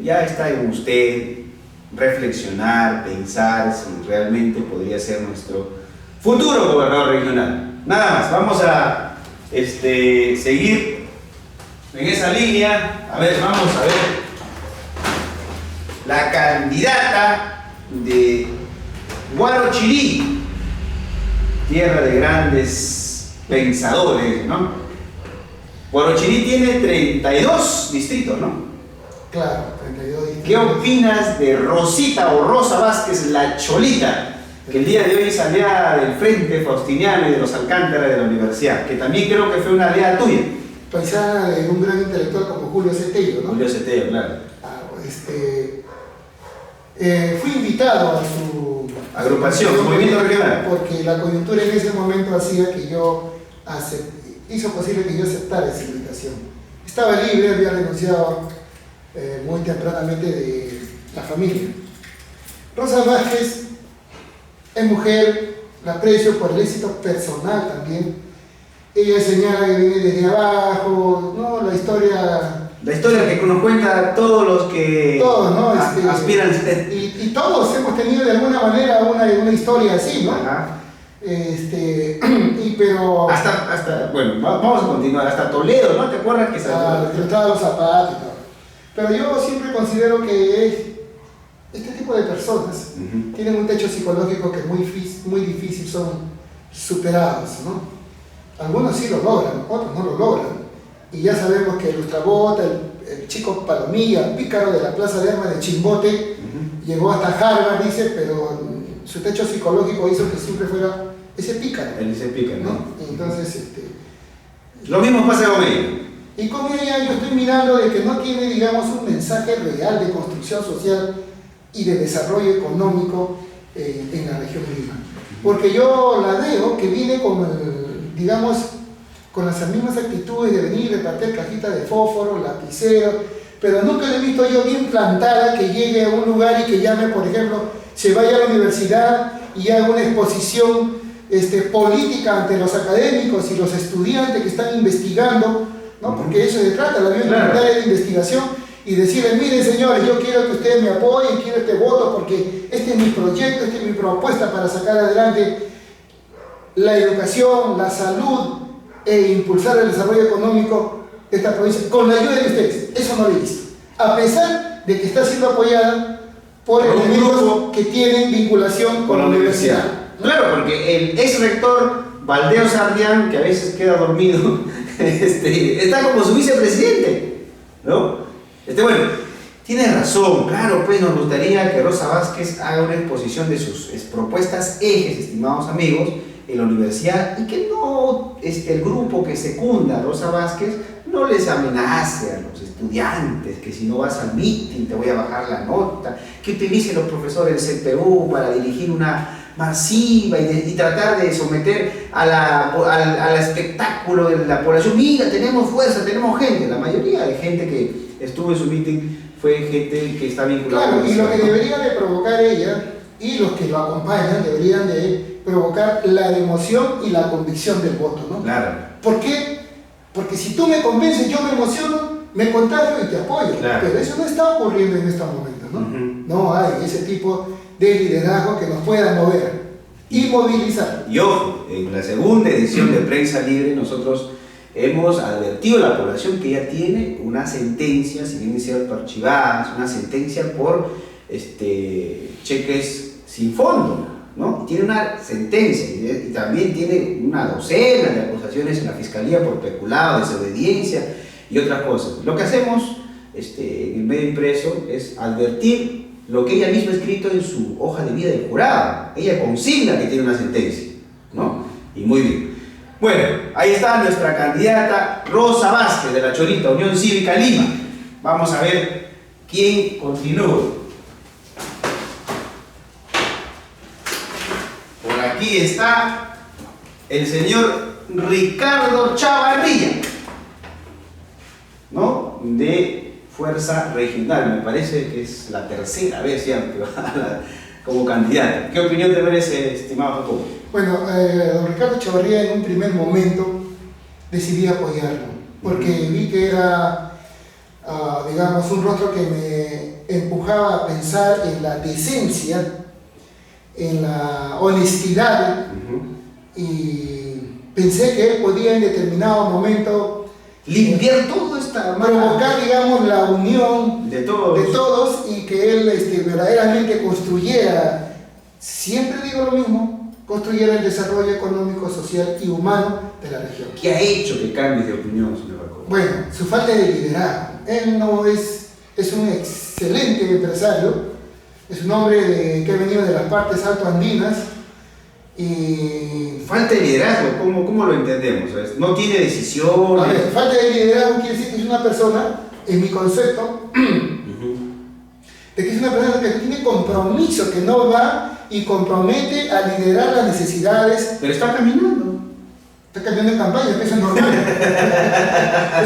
ya está en usted reflexionar, pensar si realmente podría ser nuestro futuro gobernador regional. Nada más, vamos a seguir en esa línea. A ver, vamos a ver la candidata de Huarochirí, tierra de grandes pensadores, ¿no? Huarochirí tiene 32 distritos, ¿no? Claro, 32 distritos. ¿Qué opinas de Rosita o Rosa Vázquez, la Cholita, que el día de hoy salía del Frente Faustiniano y de los Alcántara de la Universidad, que también creo que fue una aliada tuya? Paisana de un gran intelectual como Julio Cetello, ¿no? Julio Cetello, claro. Fui invitado a su agrupación, su movimiento regional, porque la coyuntura en ese momento hacía que hizo posible que yo aceptara esa invitación. Estaba libre, había renunciado muy tempranamente de la familia. Rosa Vázquez es mujer, la aprecio por el éxito personal también. Ella señala que viene desde abajo, ¿no? La historia que nos cuenta todos los que ¿no? Aspiran a ser. Y todos hemos tenido de alguna manera una historia así, ¿no? Ajá. Pero bueno, vamos a continuar, hasta Toledo, ¿no? ¿Te acuerdas que estaba los zapatos y todo? Pero yo siempre considero que tipo de personas tienen un techo psicológico que muy difícil son superados, ¿no? Algunos sí lo logran, otros no lo logran. Y ya sabemos que el Lustrabota, el chico Palomilla, pícaro de la Plaza de Armas de Chimbote, llegó hasta Harvard, dice, pero su techo psicológico hizo que siempre fuera ese pícaro. Ese pícaro, ¿no? Entonces, lo mismo pasa con ella. Y con ella yo estoy mirando de que no tiene, digamos, un mensaje real de construcción social y de desarrollo económico en la región de Lima. Porque yo la veo que viene con, digamos, con las mismas actitudes de venir y repartir cajitas de fósforo, lapiceros, pero nunca la he visto yo bien plantada que llegue a un lugar y que llame, por ejemplo, se vaya a la universidad y haga una exposición política ante los académicos y los estudiantes que están investigando, ¿no? Porque de eso se trata, la vida universitaria de investigación, y decirles, miren señores, yo quiero que ustedes me apoyen, quiero este voto porque este es mi proyecto, esta es mi propuesta para sacar adelante la educación, la salud e impulsar el desarrollo económico de esta provincia con la ayuda de ustedes. Eso no lo he visto, a pesar de que está siendo apoyada por elementos que tienen vinculación con la universidad. Claro, porque el ex rector Valdeo Sardián, que a veces queda dormido, está como su vicepresidente, ¿no? Bueno, tiene razón, claro, pues nos gustaría que Rosa Vázquez haga una exposición de sus propuestas ejes, estimados amigos, en la universidad, y que no, el grupo que secunda a Rosa Vázquez no les amenace a los estudiantes que si no vas al meeting te voy a bajar la nota, que utilicen los profesores del CPU para dirigir una masiva y tratar de someter al espectáculo de la población. Mira, tenemos fuerza, tenemos gente. La mayoría de gente que estuvo en su meeting fue gente que está vinculada. Claro, y lo que debería de provocar ella y los que lo acompañan deberían de provocar la emoción y la convicción del voto, ¿no? Claro. ¿Por qué? Porque si tú me convences, yo me emociono, me contagio y te apoyo. Claro. Pero eso no está ocurriendo en estos momentos, ¿no? No hay ese tipo de liderazgo que nos pueda mover y movilizar. Y ojo, en la segunda edición de Prensa Libre nosotros hemos advertido a la población que ya tiene una sentencia, si bien es cierto archivadas, una sentencia por cheques sin fondo, ¿no? Tiene una sentencia y también tiene una docena de acusaciones en la Fiscalía por peculado, desobediencia y otras cosas. Lo que hacemos en el medio impreso es advertir lo que ella misma ha escrito en su hoja de vida de jurado. Ella consigna que tiene una sentencia, ¿no? Y muy bien. Bueno, ahí está nuestra candidata Rosa Vázquez de la Chorita, Unión Cívica Lima. Vamos a ver quién continúa. Por aquí está el señor Ricardo Chavarría, ¿no? De Fuerza Regional, me parece que es la tercera vez ya que va como candidato. ¿Qué opinión te merece, estimado Jacobo? Bueno, don Ricardo Chavarría en un primer momento decidí apoyarlo, porque vi que era, digamos, un rostro que me empujaba a pensar en la decencia, en la honestidad, y pensé que él podía en determinado momento limpiar todo esta provocar, digamos, la unión de todos y que él verdaderamente construyera, siempre digo lo mismo, construyera el desarrollo económico, social y humano de la región. ¿Qué ha hecho que cambies de opinión, señor Jacobo? Bueno, su falta de liderazgo. Él no es un excelente empresario, es un hombre que ha venido de las partes altoandinas. Y falta de liderazgo, ¿cómo lo entendemos? No tiene decisiones. A ver, falta de liderazgo quiere decir que es una persona, en mi concepto, de que es una persona que tiene compromiso, que no va y compromete a liderar las necesidades. Pero está caminando. Está cambiando de campaña, que eso es normal.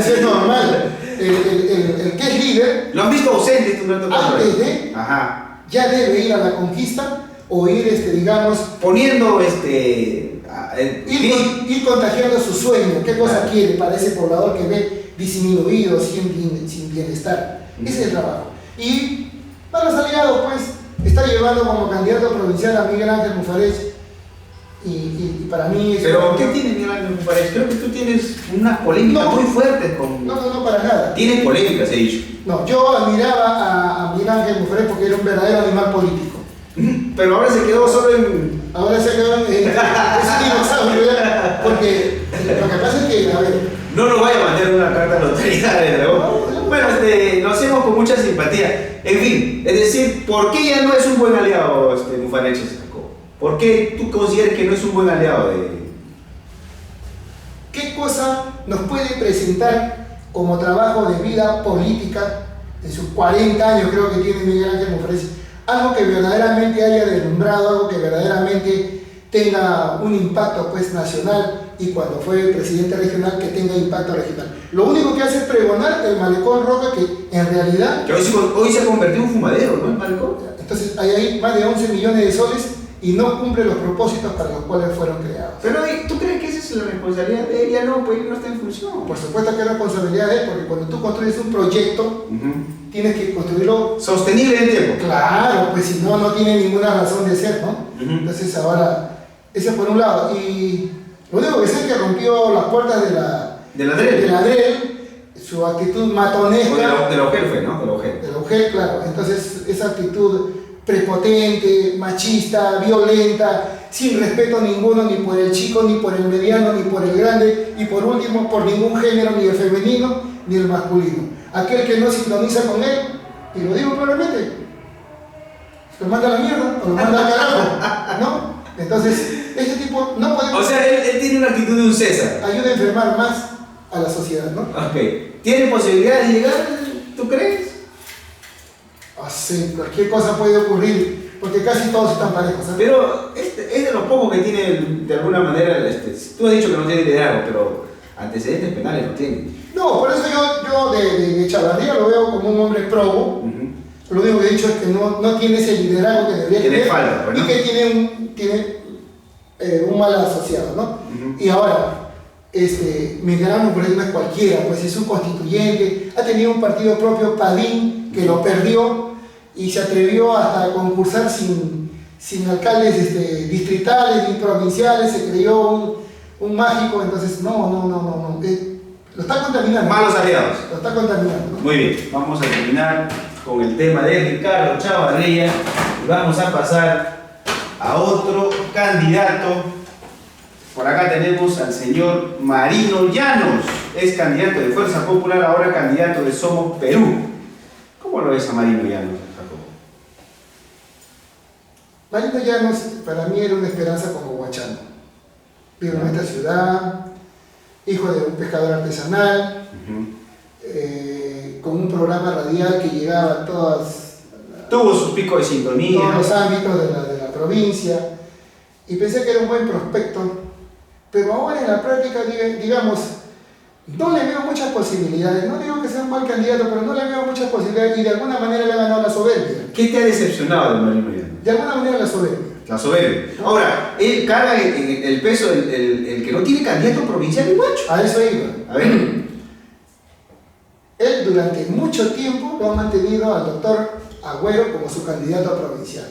Eso es normal. El que es líder, ¿Lo has visto ausente tú, Humberto? antes de, ya debe ir a la conquista o ir, digamos, poniendo ir contagiando su sueño, qué cosa quiere para ese poblador que ve disminuido, sin bienestar. Ese es el trabajo. Y para los aliados, pues, está llevando como candidato provincial a Miguel Ángel Mufarech, Y para mí... Pero, ¿qué tiene Miguel Ángel Mufarech? Creo que tú tienes unas polémicas muy fuertes con... No, para nada. Tienes polémicas, he dicho. No, yo admiraba a Miguel Ángel Mufarech porque era un verdadero animal político. Pero ahora se quedó solo en... Ahora se quedó en... es un dinosaurio, ¿verdad? Porque lo que pasa es que, a ver... No nos vaya a mandar una carta a la autoridad de nuevo. Bueno, lo hacemos con mucha simpatía. En fin, es decir, ¿por qué ya no es un buen aliado Mufarech? ¿Por qué tú consideras que no es un buen aliado de...? ¿Qué cosa nos puede presentar como trabajo de vida política en sus 40 años creo que tiene Miguel Ángel Mufarech? Algo que verdaderamente haya deslumbrado, algo que verdaderamente tenga un impacto pues nacional, y cuando fue presidente regional que tenga impacto regional. Lo único que hace es pregonar el Malecón Roca, que en realidad... Que hoy se ha convertido en un fumadero, ¿no? El Malecón. Entonces hay ahí más de 11 millones de soles y no cumple los propósitos para los cuales fueron creados. Pero ¿tú crees que esa es la responsabilidad de ella? No, pues él no está en función. Por supuesto que es responsabilidad de él, porque cuando tú construyes un proyecto, tienes que construirlo sostenible en el tiempo. Claro, pues si no, no tiene ninguna razón de ser, ¿no? Entonces ahora, ese por un lado. Y lo único que sé es que rompió las puertas de la DREL, su actitud matonesca. De la UGEL fue, ¿no? De la UGEL, claro. Entonces, esa actitud prepotente, machista, violenta, sin respeto ninguno, ni por el chico, ni por el mediano, ni por el grande, y por último, por ningún género, ni el femenino, ni el masculino. Aquel que no sintoniza con él, y lo digo claramente, lo manda a la mierda, o lo manda al carajo, ¿no? Entonces, ese tipo no puede... O sea, él tiene una actitud de un César. Ayuda a enfermar más a la sociedad, ¿no? Ok. ¿Tiene posibilidad de llegar, tú crees? Sí, cualquier cosa puede ocurrir, porque casi todos están parejos, ¿sabes? Pero es de los pocos que tiene, de alguna manera, tú has dicho que no tiene liderazgo, pero antecedentes penales no tiene. No, por eso yo de Chavarría lo veo como un hombre probo. Lo único que he dicho es que no tiene ese liderazgo que debería tener, falta, ¿no? Y que tiene un mal asociado, ¿no? Y ahora, Miguel Ángel Mufarech no es cualquiera, pues es un constituyente, ha tenido un partido propio, Padín, que lo perdió y se atrevió hasta a concursar sin alcaldes distritales ni provinciales, se creyó un mágico, entonces no, lo está contaminando. Malos aliados. Lo está contaminando, ¿no? Muy bien, vamos a terminar con el tema de Ricardo Chavarría y vamos a pasar a otro candidato. Por acá tenemos al señor Marino Llanos, es candidato de Fuerza Popular, ahora candidato de Somos Perú. ¿Cómo lo ves a Marino Llanos, Jacobo? Marino Llanos para mí era una esperanza como guachano. Vivo en esta ciudad, hijo de un pescador artesanal, con un programa radial que llegaba a tuvo sus picos de sintonía, todos los ámbitos de la provincia, y pensé que era un buen prospecto, pero ahora en la práctica, digamos, no le veo muchas posibilidades. No digo que sea un mal candidato, pero no le veo muchas posibilidades, y de alguna manera le ha ganado la soberbia. ¿Qué te ha decepcionado de Marino Llanos? De alguna manera la soberbia. La soberbia. Ahora, él carga el peso, el que no tiene candidato provincial y guacho. A eso iba. A ver. Él durante mucho tiempo lo ha mantenido al doctor Agüero como su candidato a provincial.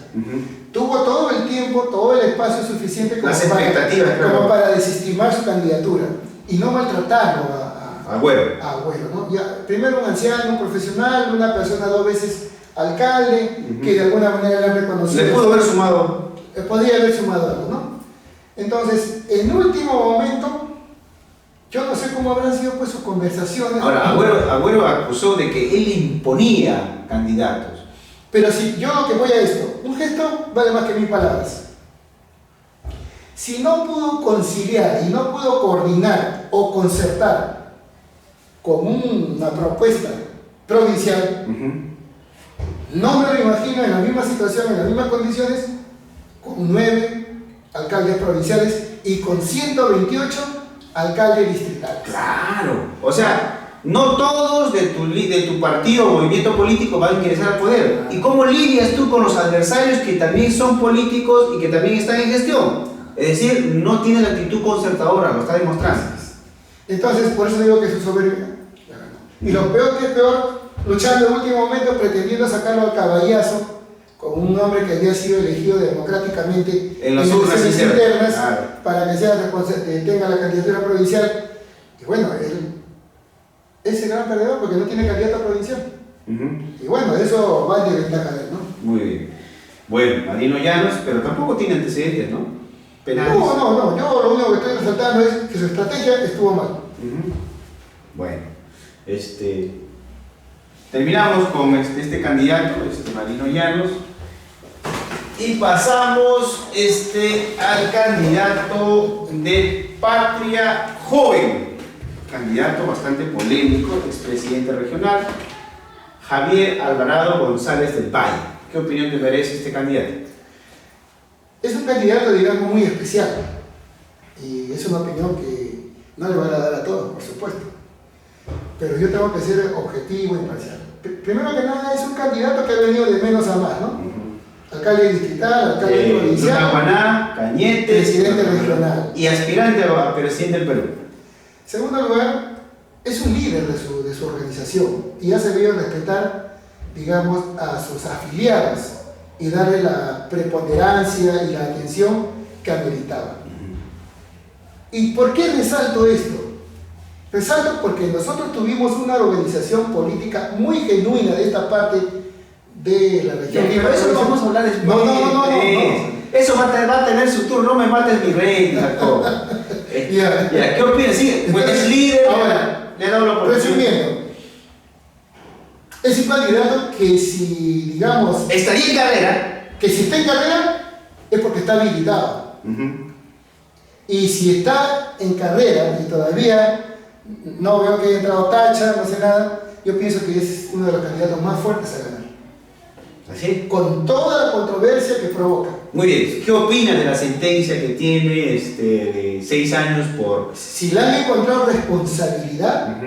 Tuvo todo el tiempo, todo el espacio suficiente como para desestimar su candidatura y no maltratarlo a Agüero, ¿no? Ya, primero un anciano, un profesional, una persona 2 veces alcalde, que de alguna manera le han reconocido. Le pudo haber sumado. Podría haber sumado algo, ¿no? Entonces, en último momento, yo no sé cómo habrán sido pues sus conversaciones. Ahora, Agüero acusó de que él imponía candidatos. Pero si yo lo que voy a esto, un gesto vale más que 1000 palabras. Si no pudo conciliar y no pudo coordinar o concertar con una propuesta provincial, no me lo imagino en la misma situación, en las mismas condiciones, con 9 alcaldes provinciales y con 128 alcaldes distritales. Claro, o sea, no todos de tu partido o movimiento político van a ingresar al poder. ¿Y cómo lidias tú con los adversarios que también son políticos y que también están en gestión? Es decir, no tiene la actitud concertadora, lo está demostrando. Entonces, por eso digo que su soberbia. Y lo peor que es peor, luchando en el último momento, pretendiendo sacarlo al caballazo con un hombre que había sido elegido democráticamente en las urnas elecciones internas, claro, para que tenga la candidatura provincial. Y bueno, él es el gran perdedor porque no tiene candidato provincial. Y bueno, eso va en desventaja de él, ¿no? Muy bien. Bueno, Marino Llanos, pero tampoco tiene antecedentes, ¿no? Penales. No, yo lo único que estoy resaltando es que su estrategia estuvo mal. Bueno, terminamos con este candidato, Marino Llanos, y pasamos al candidato de Patria Joven, candidato bastante polémico, expresidente regional, Javier Alvarado González del Valle. ¿Qué opinión te merece este candidato? Es un candidato, digamos, muy especial, y es una opinión que no le va a agradar a todos, por supuesto, pero yo tengo que ser objetivo e imparcial. Primero que nada, es un candidato que ha venido de menos a más, ¿no? Alcalde distrital, alcalde provincial, Lunahuaná, Cañete, presidente regional y aspirante a presidente del Perú. En segundo lugar, es un líder de su organización y ha sabido respetar, digamos, a sus afiliados y darle la preponderancia y la atención que ameritaba. ¿Y por qué resalto esto? Resalto porque nosotros tuvimos una organización política muy genuina de esta parte de la región. Pero eso lo vamos a hablar después. No. Eso va a tener su turno, no me mates mi rey, Jacob. ¿Qué opinas? Sí, pues es líder, ahora, le he dado la oportunidad. Resumiendo, es un candidato que si, digamos... ¿Estaría en carrera? Que si está en carrera es porque está habilitado. Y si está en carrera y todavía no veo que haya entrado tacha, no sé nada, yo pienso que es uno de los candidatos más fuertes a ganar. ¿Así? Con toda la controversia que provoca. Muy bien, ¿qué opinas de la sentencia que tiene de 6 años por... Si le han encontrado responsabilidad,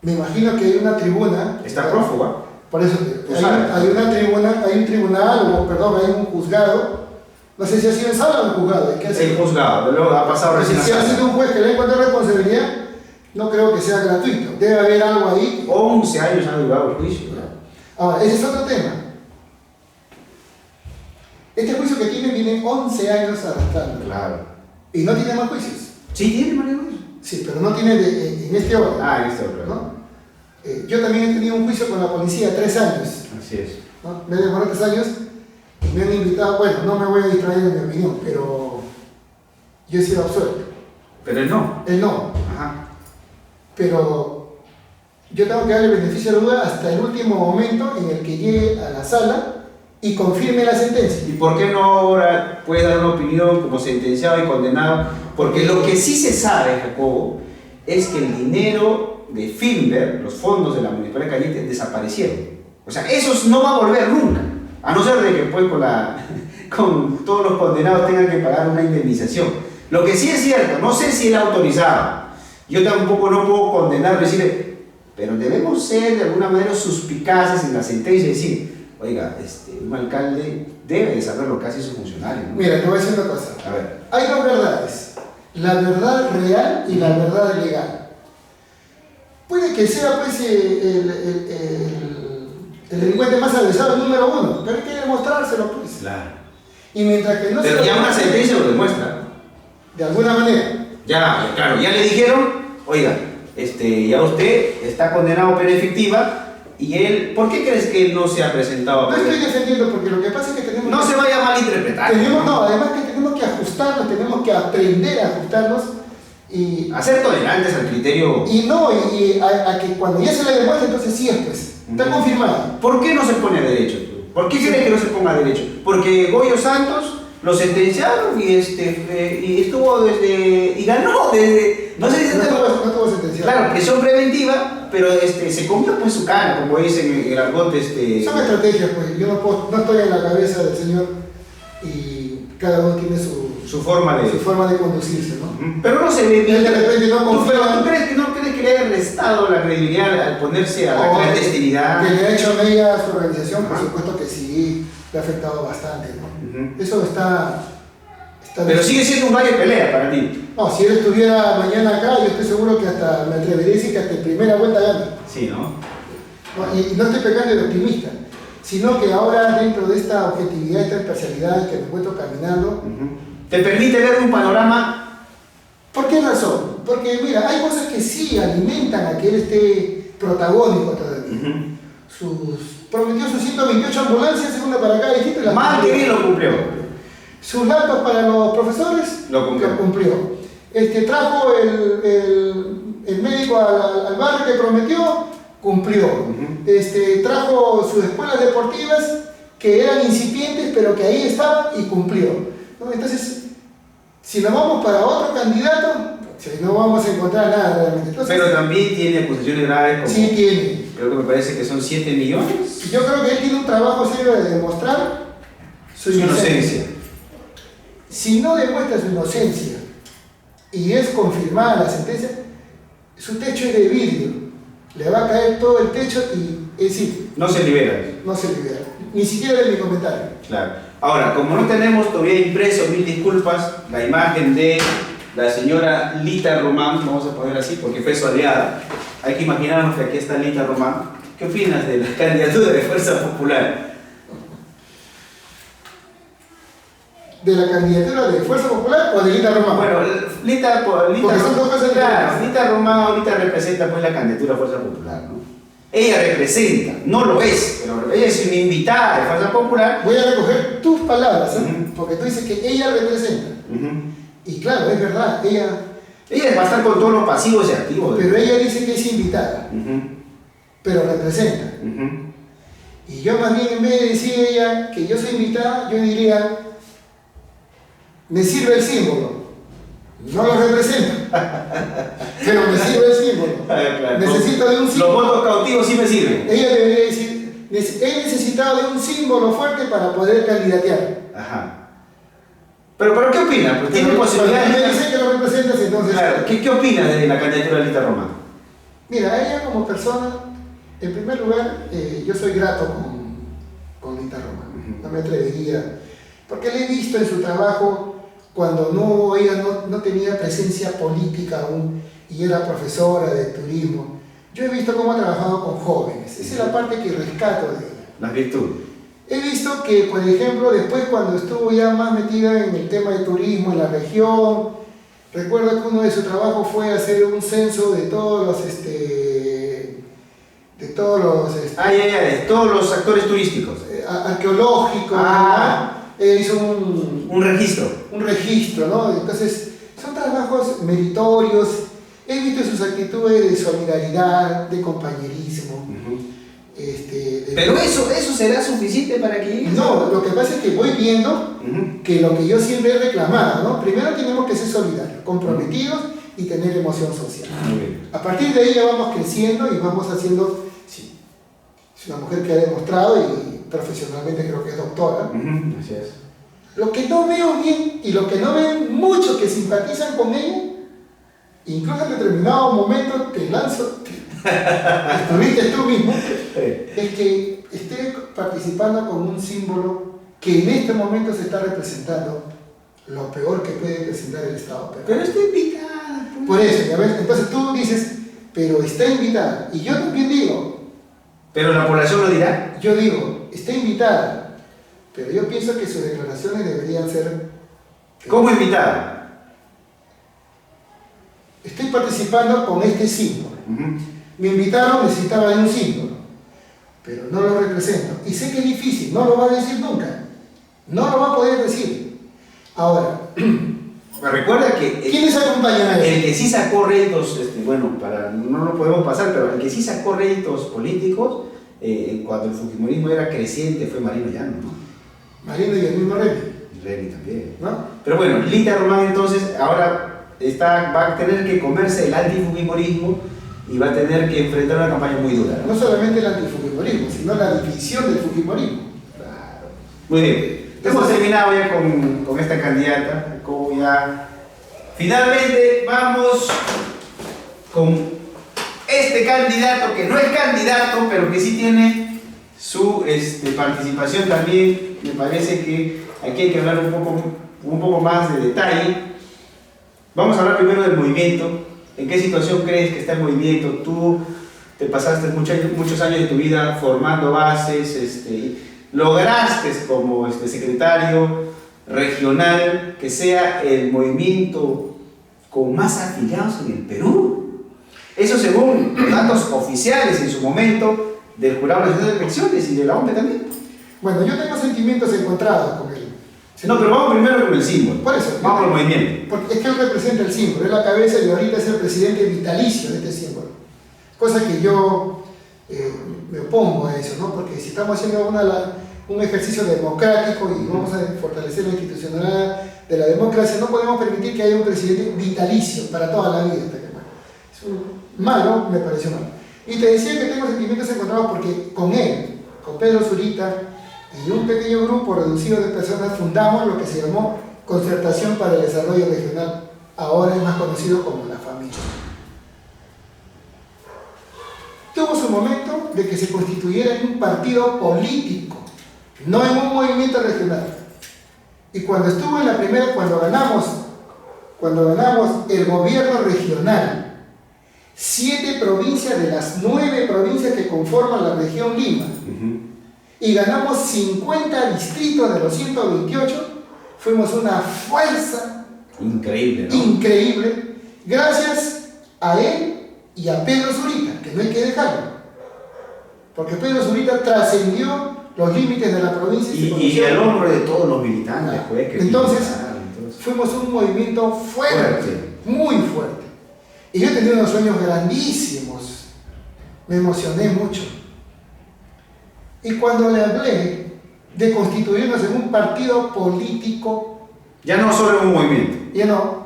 me imagino que hay una tribuna... Está prófuga. Por eso, hay una tribuna, hay un tribunal, hay un juzgado. No sé si ha sido en sala o en juzgado. El juzgado, luego ha pasado recién a sala. Si ha sido un juez que le ha encontrado responsabilidad, no creo que sea gratuito. Debe haber algo ahí. 11 años ha durado el juicio, ¿no? Ahora, ese es otro tema. Este juicio que tiene 11 años arrastrando. Claro. Y no tiene más juicios. Sí, tiene María Luisa. Sí, pero no tiene en este orden. En este orden. ¿No? Yo también he tenido un juicio con la policía 3 años. Así es. ¿No? Me he demorado 3 años y me han invitado, bueno, no me voy a distraer en mi opinión, pero yo he sido absuelto. Pero él no. Él no. Ajá. Pero yo tengo que darle beneficio a la duda hasta el último momento en el que llegue a la sala y confirme la sentencia. ¿Y por qué no ahora puede dar una opinión como sentenciado y condenado? Porque lo que sí se sabe, Jacobo, es que el dinero de Finver, los fondos de la Municipalidad de Cañete, desaparecieron. O sea, esos no va a volver nunca, a no ser de que pues, con todos los condenados tengan que pagar una indemnización. Lo que sí es cierto, no sé si él ha autorizado, yo tampoco no puedo condenar, decirle, pero debemos ser de alguna manera suspicaces en la sentencia y decir, oiga, un alcalde debe de saber lo que hace su funcionario, ¿no? Mira, te voy a decir una cosa. A ver. Hay dos verdades, la verdad real y la verdad legal. Puede que sea pues el delincuente más avesado, el número 1, pero hay que demostrárselo pues. Claro. Y mientras que no pero ya una sentencia lo demuestra. De alguna manera. Ya, claro, ya le dijeron, oiga, ya usted está condenado a pena efectiva. Y él, ¿por qué crees que él no se ha presentado? No estoy defendiendo, porque lo que pasa es que tenemos... No se vaya a malinterpretar. Además que tenemos que ajustarnos, tenemos que aprender a ajustarnos y... A ser tolerantes al criterio... a que cuando ya se le demuestre, entonces sí es, pues, está confirmado. ¿Por qué no se pone a derecho? ¿Por qué crees que no se ponga a derecho? Porque Goyo Santos lo sentenciaron y estuvo y ganó desde... No sé si no tuvo sentenciado. Claro, prisión preventiva, pero se comió pues su cara, como dicen en el argot. Son estrategias, pues. Yo no estoy en la cabeza del señor y cada uno tiene su forma de conducirse, ¿no? Pero no se ve bien. De repente no confía. Pero ¿tú crees que le haya restado la credibilidad al ponerse a la clandestinidad? Que le ha hecho media a su organización, por supuesto que sí, le ha afectado bastante, ¿no? Eso está pero sigue siendo un valle pelea para ti. No, si él estuviera mañana acá, yo estoy seguro que hasta me atrevería a decir que hasta en primera vuelta gana. Sí, ¿no? Y no estoy pecando de optimista. sino que ahora dentro de esta objetividad, esta imparcialidad en que me encuentro caminando. ¿Te permite ver un panorama? ¿Por qué razón? Porque mira, hay cosas que sí alimentan a que él esté protagónico todavía. Prometió sus 128 ambulancias, segunda para cada distrito. Mal que bien lo cumplió. Sus laptops para los profesores, lo cumplió. Trajo el médico al barrio que prometió, cumplió. Trajo sus escuelas deportivas que eran incipientes, pero que ahí estaban y cumplió, ¿no? Entonces, si nos vamos para otro candidato, no vamos a encontrar nada realmente. Entonces, pero también tiene acusaciones graves. Como, sí tiene. Creo que me parece que son 7 millones. Yo creo que él tiene un trabajo serio de demostrar su inocencia. Si no demuestra su inocencia y es confirmada la sentencia, su techo es de vidrio. Le va a caer todo el techo y, es decir, no se libera. No se libera. Ni siquiera de mi comentario. Claro. Ahora, como no tenemos todavía impreso, mil disculpas, la imagen de la señora Lita Román, vamos a poner así porque fue su aliada. Hay que imaginarnos que aquí está Lita Román. ¿Qué opinas de la candidatura de Fuerza Popular? ¿De la candidatura de Fuerza Popular o de Lita Román? Bueno, Lita porque son dos cosas claro, Lita Román ahorita representa pues la candidatura de Fuerza Popular, ¿no? Ella representa, no lo es, pero ella es una invitada de Fuerza Popular. Voy a recoger tus palabras, porque tú dices que ella representa. Y claro, es verdad, ella va a estar con todos los pasivos y activos. Pero ella dice que es invitada, pero representa. Y yo más bien, en vez de decir ella que yo soy invitada, yo diría, me sirve el símbolo. No lo representa, pero me sirve el símbolo. Claro. Necesito de un símbolo. Los votos cautivos sí me sirven. Ella debería decir, he necesitado de un símbolo fuerte para poder candidatear. Ajá. Pero ¿qué opinas? Pues tiene posibilidades. Me dicen que lo representas, entonces. Claro. ¿Qué opinas de la candidatura de Lita Román? Mira, ella como persona, en primer lugar, yo soy grato con Lita Román. No me atrevería, porque le he visto en su trabajo cuando ella no tenía presencia política aún y era profesora de turismo. Yo he visto cómo ha trabajado con jóvenes. Esa es la parte que rescato de ella. Las virtudes. He visto que, por ejemplo, después cuando estuvo ya más metida en el tema de turismo en la región, recuerdo que uno de sus trabajos fue hacer un censo de todos los de todos los actores turísticos. Arqueológicos, ¿no? Hizo un registro. Un registro, ¿no? Entonces, son trabajos meritorios. He visto sus actitudes de solidaridad, de compañerismo. Pero eso será suficiente para que... No, lo que pasa es que voy viendo que lo que yo siempre he reclamado, ¿no? Primero tenemos que ser solidarios, comprometidos y tener emoción social. A partir de ahí ya vamos creciendo y vamos haciendo... Sí, es una mujer que ha demostrado y profesionalmente creo que es doctora. Así es. Lo que no veo bien y lo que no ven muchos que simpatizan con ella, incluso en determinado momento te lanzo, estuviste tú mismo, es que esté participando con un símbolo que en este momento se está representando lo peor que puede presentar el Estado peruano. Pero está invitada. Por eso, ya ves, entonces tú dices, pero está invitada. Y yo también digo, ¿pero la población lo dirá? Yo digo, está invitada, pero yo pienso que sus declaraciones deberían ser... ¿Cómo invitada? Estoy participando con este símbolo. Me invitaron, necesitaba de un símbolo, pero no lo represento. Y sé que es difícil, no lo va a decir nunca. No lo va a poder decir. Ahora, recuerda que... ¿quiénes acompañan a él? El que sí sacó réditos, no lo podemos pasar, pero el que sí sacó réditos políticos, cuando el fujimorismo era creciente, fue Marino Llano, ¿no? Marino y el mismo Remy. Remy también. ¿No? Pero bueno, Lita Román entonces ahora va a tener que comerse el antifujimorismo y va a tener que enfrentar una campaña muy dura, ¿no? No solamente el antifujimorismo, sino la división del fujimorismo. Claro. Muy bien. Hemos terminado ya con esta candidata. Como ya... Finalmente vamos con este candidato que no es candidato, pero que sí tiene su participación también. Me parece que aquí hay que hablar un poco más de detalle. Vamos a hablar primero del movimiento. ¿En qué situación crees que está el movimiento? ¿Tú te pasaste muchos años de tu vida formando bases, lograste como secretario regional que sea el movimiento con más afiliados en el Perú. Eso según los datos oficiales en su momento del Jurado Nacional de Elecciones y de la OMP también. Bueno, yo tengo sentimientos encontrados con él. No, pero vamos primero con el símbolo. Por eso. Vamos con el movimiento. Porque es que él representa el símbolo, es la cabeza y ahorita es el presidente vitalicio de este símbolo. Cosa que yo me opongo a eso, ¿no? Porque si estamos haciendo un ejercicio democrático y vamos a fortalecer la institucionalidad de la democracia, no podemos permitir que haya un presidente vitalicio para toda la vida. Es malo, me pareció mal. Y te decía que tengo sentimientos encontrados porque con él, con Pedro Zurita y un pequeño grupo reducido de personas fundamos lo que se llamó Concertación para el Desarrollo Regional, ahora es más conocido como La Familia. Tuvo su momento de que se constituyera en un partido político, no en un movimiento regional. Y cuando estuvo en la primera, cuando ganamos el gobierno regional, 7 provincias de las 9 provincias que conforman la región Lima, y ganamos 50 distritos de los 128, fuimos una fuerza increíble, ¿no? Increíble, gracias a él y a Pedro Zurita, que no hay que dejarlo, porque Pedro Zurita trascendió los límites de la provincia y el hombro de todos los militantes. Entonces, fuimos un movimiento fuerte, muy fuerte. Y yo tenía unos sueños grandísimos, me emocioné mucho. Y cuando le hablé de constituirnos en un partido político, ya no solo en un movimiento, ya no,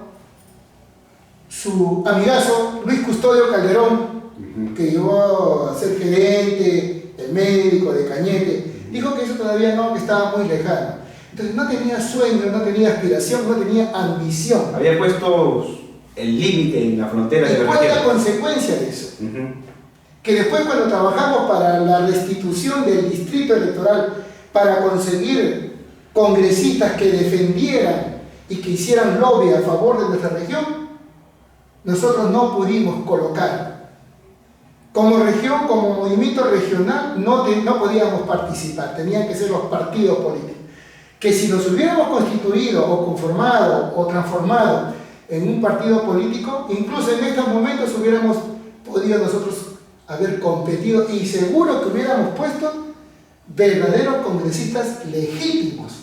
su amigazo Luis Custodio Calderón, que llegó a ser gerente, el médico de Cañete, dijo que eso todavía no, que estaba muy lejano. Entonces no tenía sueño, no tenía aspiración, no tenía ambición. Había puesto el límite en la frontera de la ¿Cuál es la consecuencia de eso? Que después, cuando trabajamos para la restitución del distrito electoral, para conseguir congresistas que defendieran y que hicieran lobby a favor de nuestra región, nosotros no pudimos colocar. Como región, como movimiento regional, no podíamos participar, tenían que ser los partidos políticos. Que si nos hubiéramos constituido o conformado o transformado en un partido político, incluso en estos momentos hubiéramos podido nosotros haber competido y seguro que hubiéramos puesto verdaderos congresistas legítimos,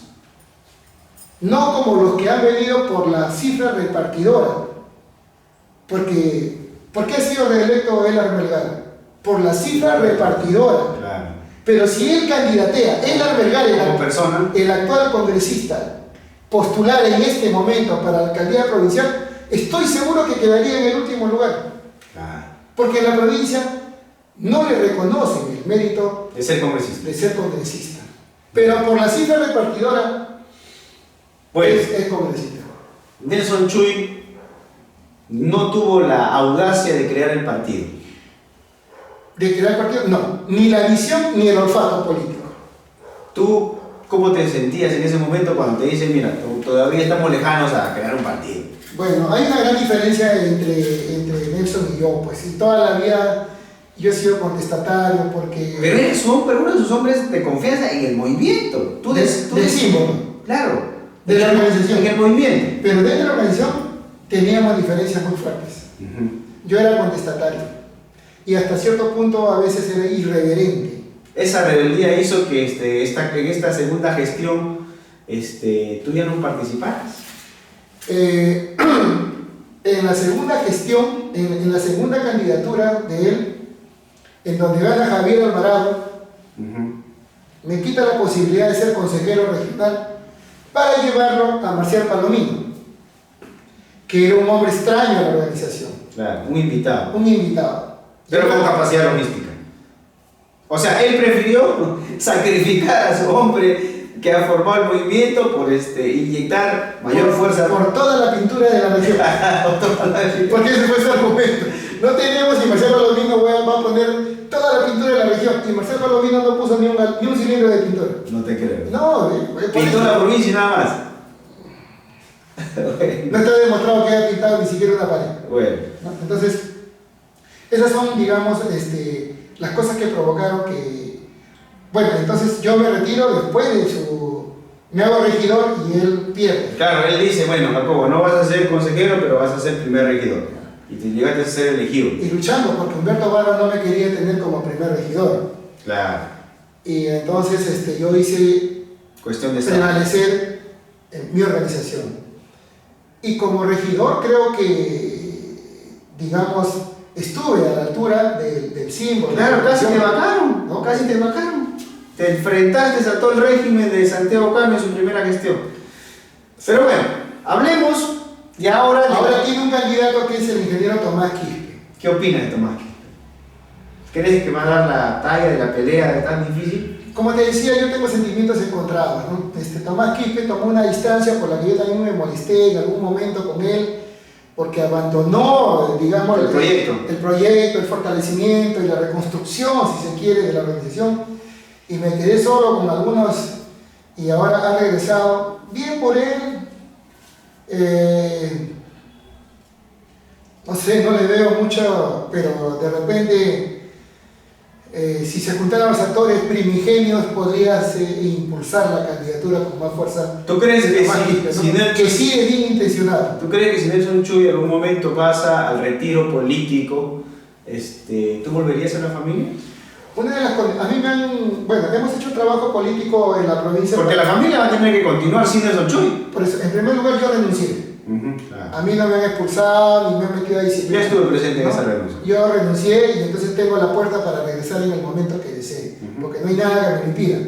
no como los que han venido por la cifra repartidora. Porque, ¿por qué ha sido reelecto Elar Melgar? Por la cifra repartidora. Claro. Pero si él candidatea, Elar Melgar, como persona, el actual congresista, postular en este momento para la alcaldía provincial, estoy seguro que quedaría en el último lugar. Claro. Porque en la provincia no le reconocen el mérito de ser congresista. Pero por la cifra repartidora, pues, es congresista. Nelson Chuy no tuvo la audacia de crear el partido. ¿De crear el partido? No, ni la visión ni el olfato político. ¿Tú cómo te sentías en ese momento cuando te dicen, mira, todavía estamos lejanos a crear un partido? Bueno, hay una gran diferencia entre Nelson y yo, pues, y toda la vida yo he sido contestatario porque... Pero eres uno de sus hombres de confianza en el movimiento. Tú del símbolo. Claro. De la organización. En el movimiento. Pero dentro de la organización teníamos diferencias muy fuertes. Yo era contestatario. Y hasta cierto punto a veces era irreverente. Esa rebeldía hizo que en esta segunda gestión tú ya no participaras. En la segunda gestión, en la segunda candidatura de él, en donde gana Javier Alvarado, me quita la posibilidad de ser consejero regional para llevarlo a Marcial Palomino, que era un hombre extraño a la organización. Claro, un invitado. Un invitado. Pero con capacidad logística. O sea, él prefirió sacrificar a su hombre que ha formado el movimiento por inyectar mayor fuerza. Por toda la pintura de la región. Porque ese fue su argumento. No tenemos y Marcial Palomino va a poner toda la pintura de la región. Y Marcial Palomino no puso ni un cilindro de pintura. No te creo. No, pintó la provincia y nada más. No está demostrado que haya pintado ni siquiera una pared. Bueno. ¿No? Entonces, Esas son, digamos, las cosas que provocaron que... Bueno, entonces yo me retiro después de su... Me hago regidor y él pierde. Claro, él dice, bueno, Jacobo, no vas a ser consejero, pero vas a ser primer regidor. Y te llegaste a ser elegido. Y luchando, porque Humberto Barba no me quería tener como primer regidor. Claro. Y entonces yo hice Cuestión de prevalecer mi organización. Y como regidor creo que, digamos, estuve a la altura del símbolo. Claro, casi te vacaron, ¿no? Casi te vacaron. Te enfrentaste a todo el régimen de Santiago Cano en su primera gestión. Pero bueno, hablemos y ahora tiene un candidato que es el ingeniero Tomás Quispe. ¿Qué opinas de Tomás Quispe? ¿Crees que va a dar la talla de la pelea de tan difícil? Como te decía, yo tengo sentimientos encontrados, ¿no? Tomás Quispe tomó una distancia por la que yo también me molesté en algún momento con él, porque abandonó, digamos, el proyecto, el fortalecimiento y la reconstrucción, si se quiere, de la organización. Y me quedé solo con algunos, y ahora ha regresado. Bien por él. No sé, no le veo mucho, pero de repente, si se juntaran los actores primigenios, podrías impulsar la candidatura con más fuerza. ¿Tú crees que que sí es bien intencionado? ¿Tú crees que si Nelson Chuy en algún momento pasa al retiro político, tú volverías a la familia? Una de las a mí me han, bueno, hemos hecho trabajo político en la provincia. Porque la familia va a tener que continuar sin Nelson Chuy. Por eso, en primer lugar, yo renuncié. Claro. A mí no me han expulsado ni me han metido a disciplina. Yo estuve presente en esa renuncia. Yo renuncié y entonces tengo la puerta para regresar en el momento que desee, porque no hay nada que me lo impida.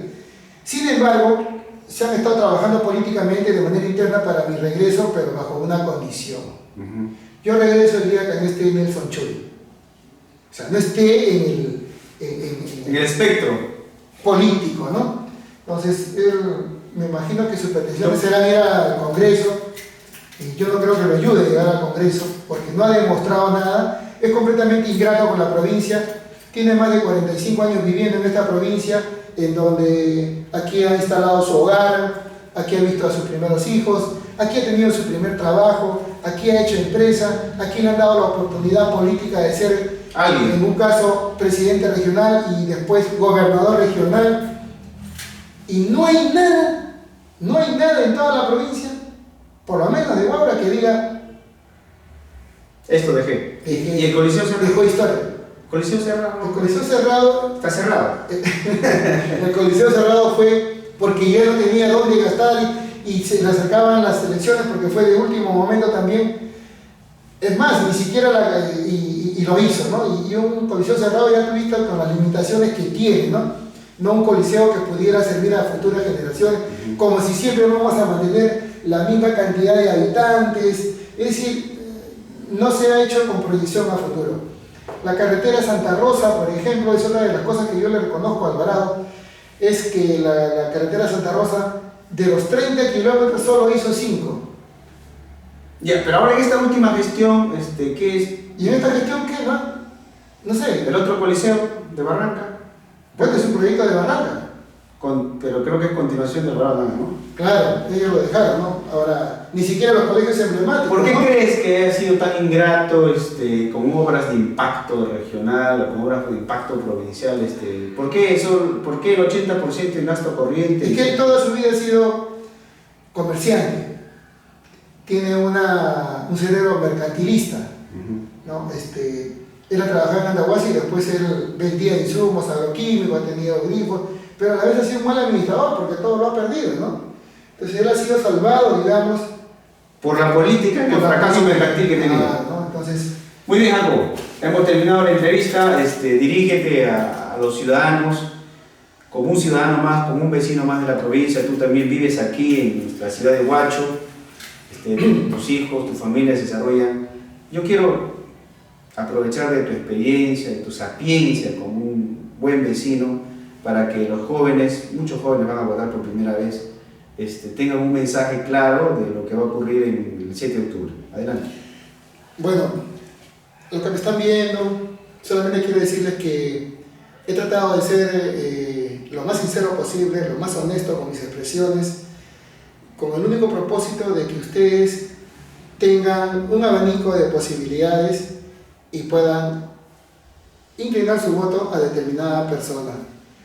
Sin embargo, se han estado trabajando políticamente de manera interna para mi regreso, pero bajo una condición. Yo regreso el día que no esté Nelson Chuy. O sea, no esté en el espectro político, ¿no? Entonces, me imagino que sus pretensiones serán ir al Congreso, y yo no creo que lo ayude a llegar al Congreso, porque no ha demostrado nada, es completamente ingrato con la provincia, tiene más de 45 años viviendo en esta provincia, en donde aquí ha instalado su hogar, aquí ha visto a sus primeros hijos, aquí ha tenido su primer trabajo, aquí ha hecho empresa, aquí le han dado la oportunidad política de ser, en un caso, presidente regional y después gobernador regional, y no hay nada en toda la provincia, por lo menos de Huaura, que diga esto dejé. ¿Y el Coliseo Cerrado? Dejó historia. ¿Coliseo Cerrado? El Coliseo Cerrado está cerrado. El Coliseo Cerrado fue porque ya no tenía dónde gastar y se le acercaban las elecciones, porque fue de último momento también. Es más, ni siquiera y lo hizo, ¿no? Y un Coliseo Cerrado, ya tú viste, con las limitaciones que tiene, ¿no? No un coliseo que pudiera servir a futuras generaciones, como si siempre vamos a mantener la misma cantidad de habitantes. Es decir, no se ha hecho con proyección a futuro. La carretera Santa Rosa, por ejemplo, es una de las cosas que yo le reconozco a Alvarado, es que la carretera Santa Rosa, de los 30 kilómetros, solo hizo 5. Ya, pero ahora en esta última gestión, ¿qué es? ¿Y en esta gestión qué, no? No sé. ¿El otro coliseo de Barranca? Bueno, es un proyecto de Barranca. Pero creo que es continuación de Alvarado, ¿no? Claro, ellos lo dejaron, ¿no? Ahora, ni siquiera los colegios emblemáticos. ¿Por qué ¿no? crees que ha sido tan ingrato con obras de impacto regional o con obras de impacto provincial? ¿Por qué el 80% en gasto corriente? Es que él toda su vida ha sido comerciante. Tiene un cerebro mercantilista, ¿no? Él ha trabajado en Andahuasi y después él vendía insumos agroquímicos, ha tenido grifos, pero a la vez ha sido un mal administrador porque todo lo ha perdido, ¿no? Entonces él ha sido salvado, digamos, por la política y el fracaso mercantil que tenía. ¿no? Entonces, muy bien, Jacobo. Hemos terminado la entrevista. Dirígete a los ciudadanos, como un ciudadano más, como un vecino más de la provincia. Tú también vives aquí en nuestra ciudad de Huacho. Tus hijos, tu familia se desarrollan. Yo quiero aprovechar de tu experiencia, de tu sapiencia como un buen vecino, para que los jóvenes, muchos jóvenes van a votar por primera vez, tengan un mensaje claro de lo que va a ocurrir en el 7 de octubre. Adelante. Bueno, los que me están viendo, solamente quiero decirles que he tratado de ser lo más sincero posible, lo más honesto con mis expresiones, con el único propósito de que ustedes tengan un abanico de posibilidades y puedan inclinar su voto a determinada persona.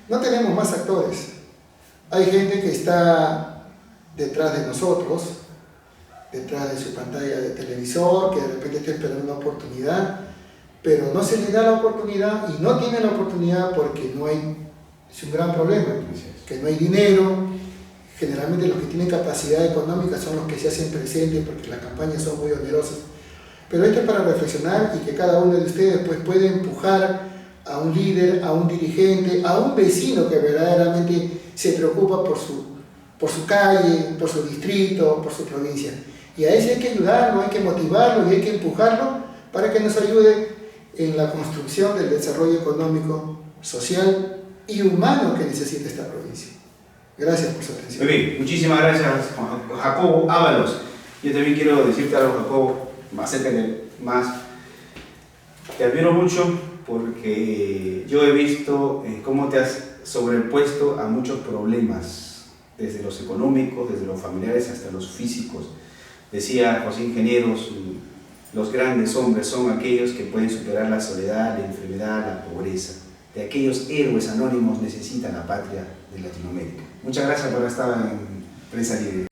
No tenemos más actores. Hay gente que está detrás de nosotros, detrás de su pantalla de televisor, que de repente está esperando una oportunidad, pero no se le da la oportunidad y no tiene la oportunidad porque no hay, es un gran problema, que no hay dinero. Generalmente los que tienen capacidad económica son los que se hacen presentes porque las campañas son muy onerosas. Pero esto es para reflexionar y que cada uno de ustedes pues, puede empujar a un líder, a un dirigente, a un vecino que verdaderamente se preocupa por su calle, por su distrito, por su provincia. Y a ese hay que ayudarlo, hay que motivarlo y hay que empujarlo para que nos ayude en la construcción del desarrollo económico, social y humano que necesita esta provincia. Gracias por su atención. Muy bien, muchísimas gracias, Juan Jacobo Ábalos. Yo también quiero decirte algo, Jacobo, más. Te admiro mucho porque yo he visto cómo te has sobrepuesto a muchos problemas, desde los económicos, desde los familiares hasta los físicos. Decía José Ingenieros, los grandes hombres son aquellos que pueden superar la soledad, la enfermedad, la pobreza. De aquellos héroes anónimos necesita la patria de Latinoamérica. Muchas gracias por haber estado en Prensa Libre.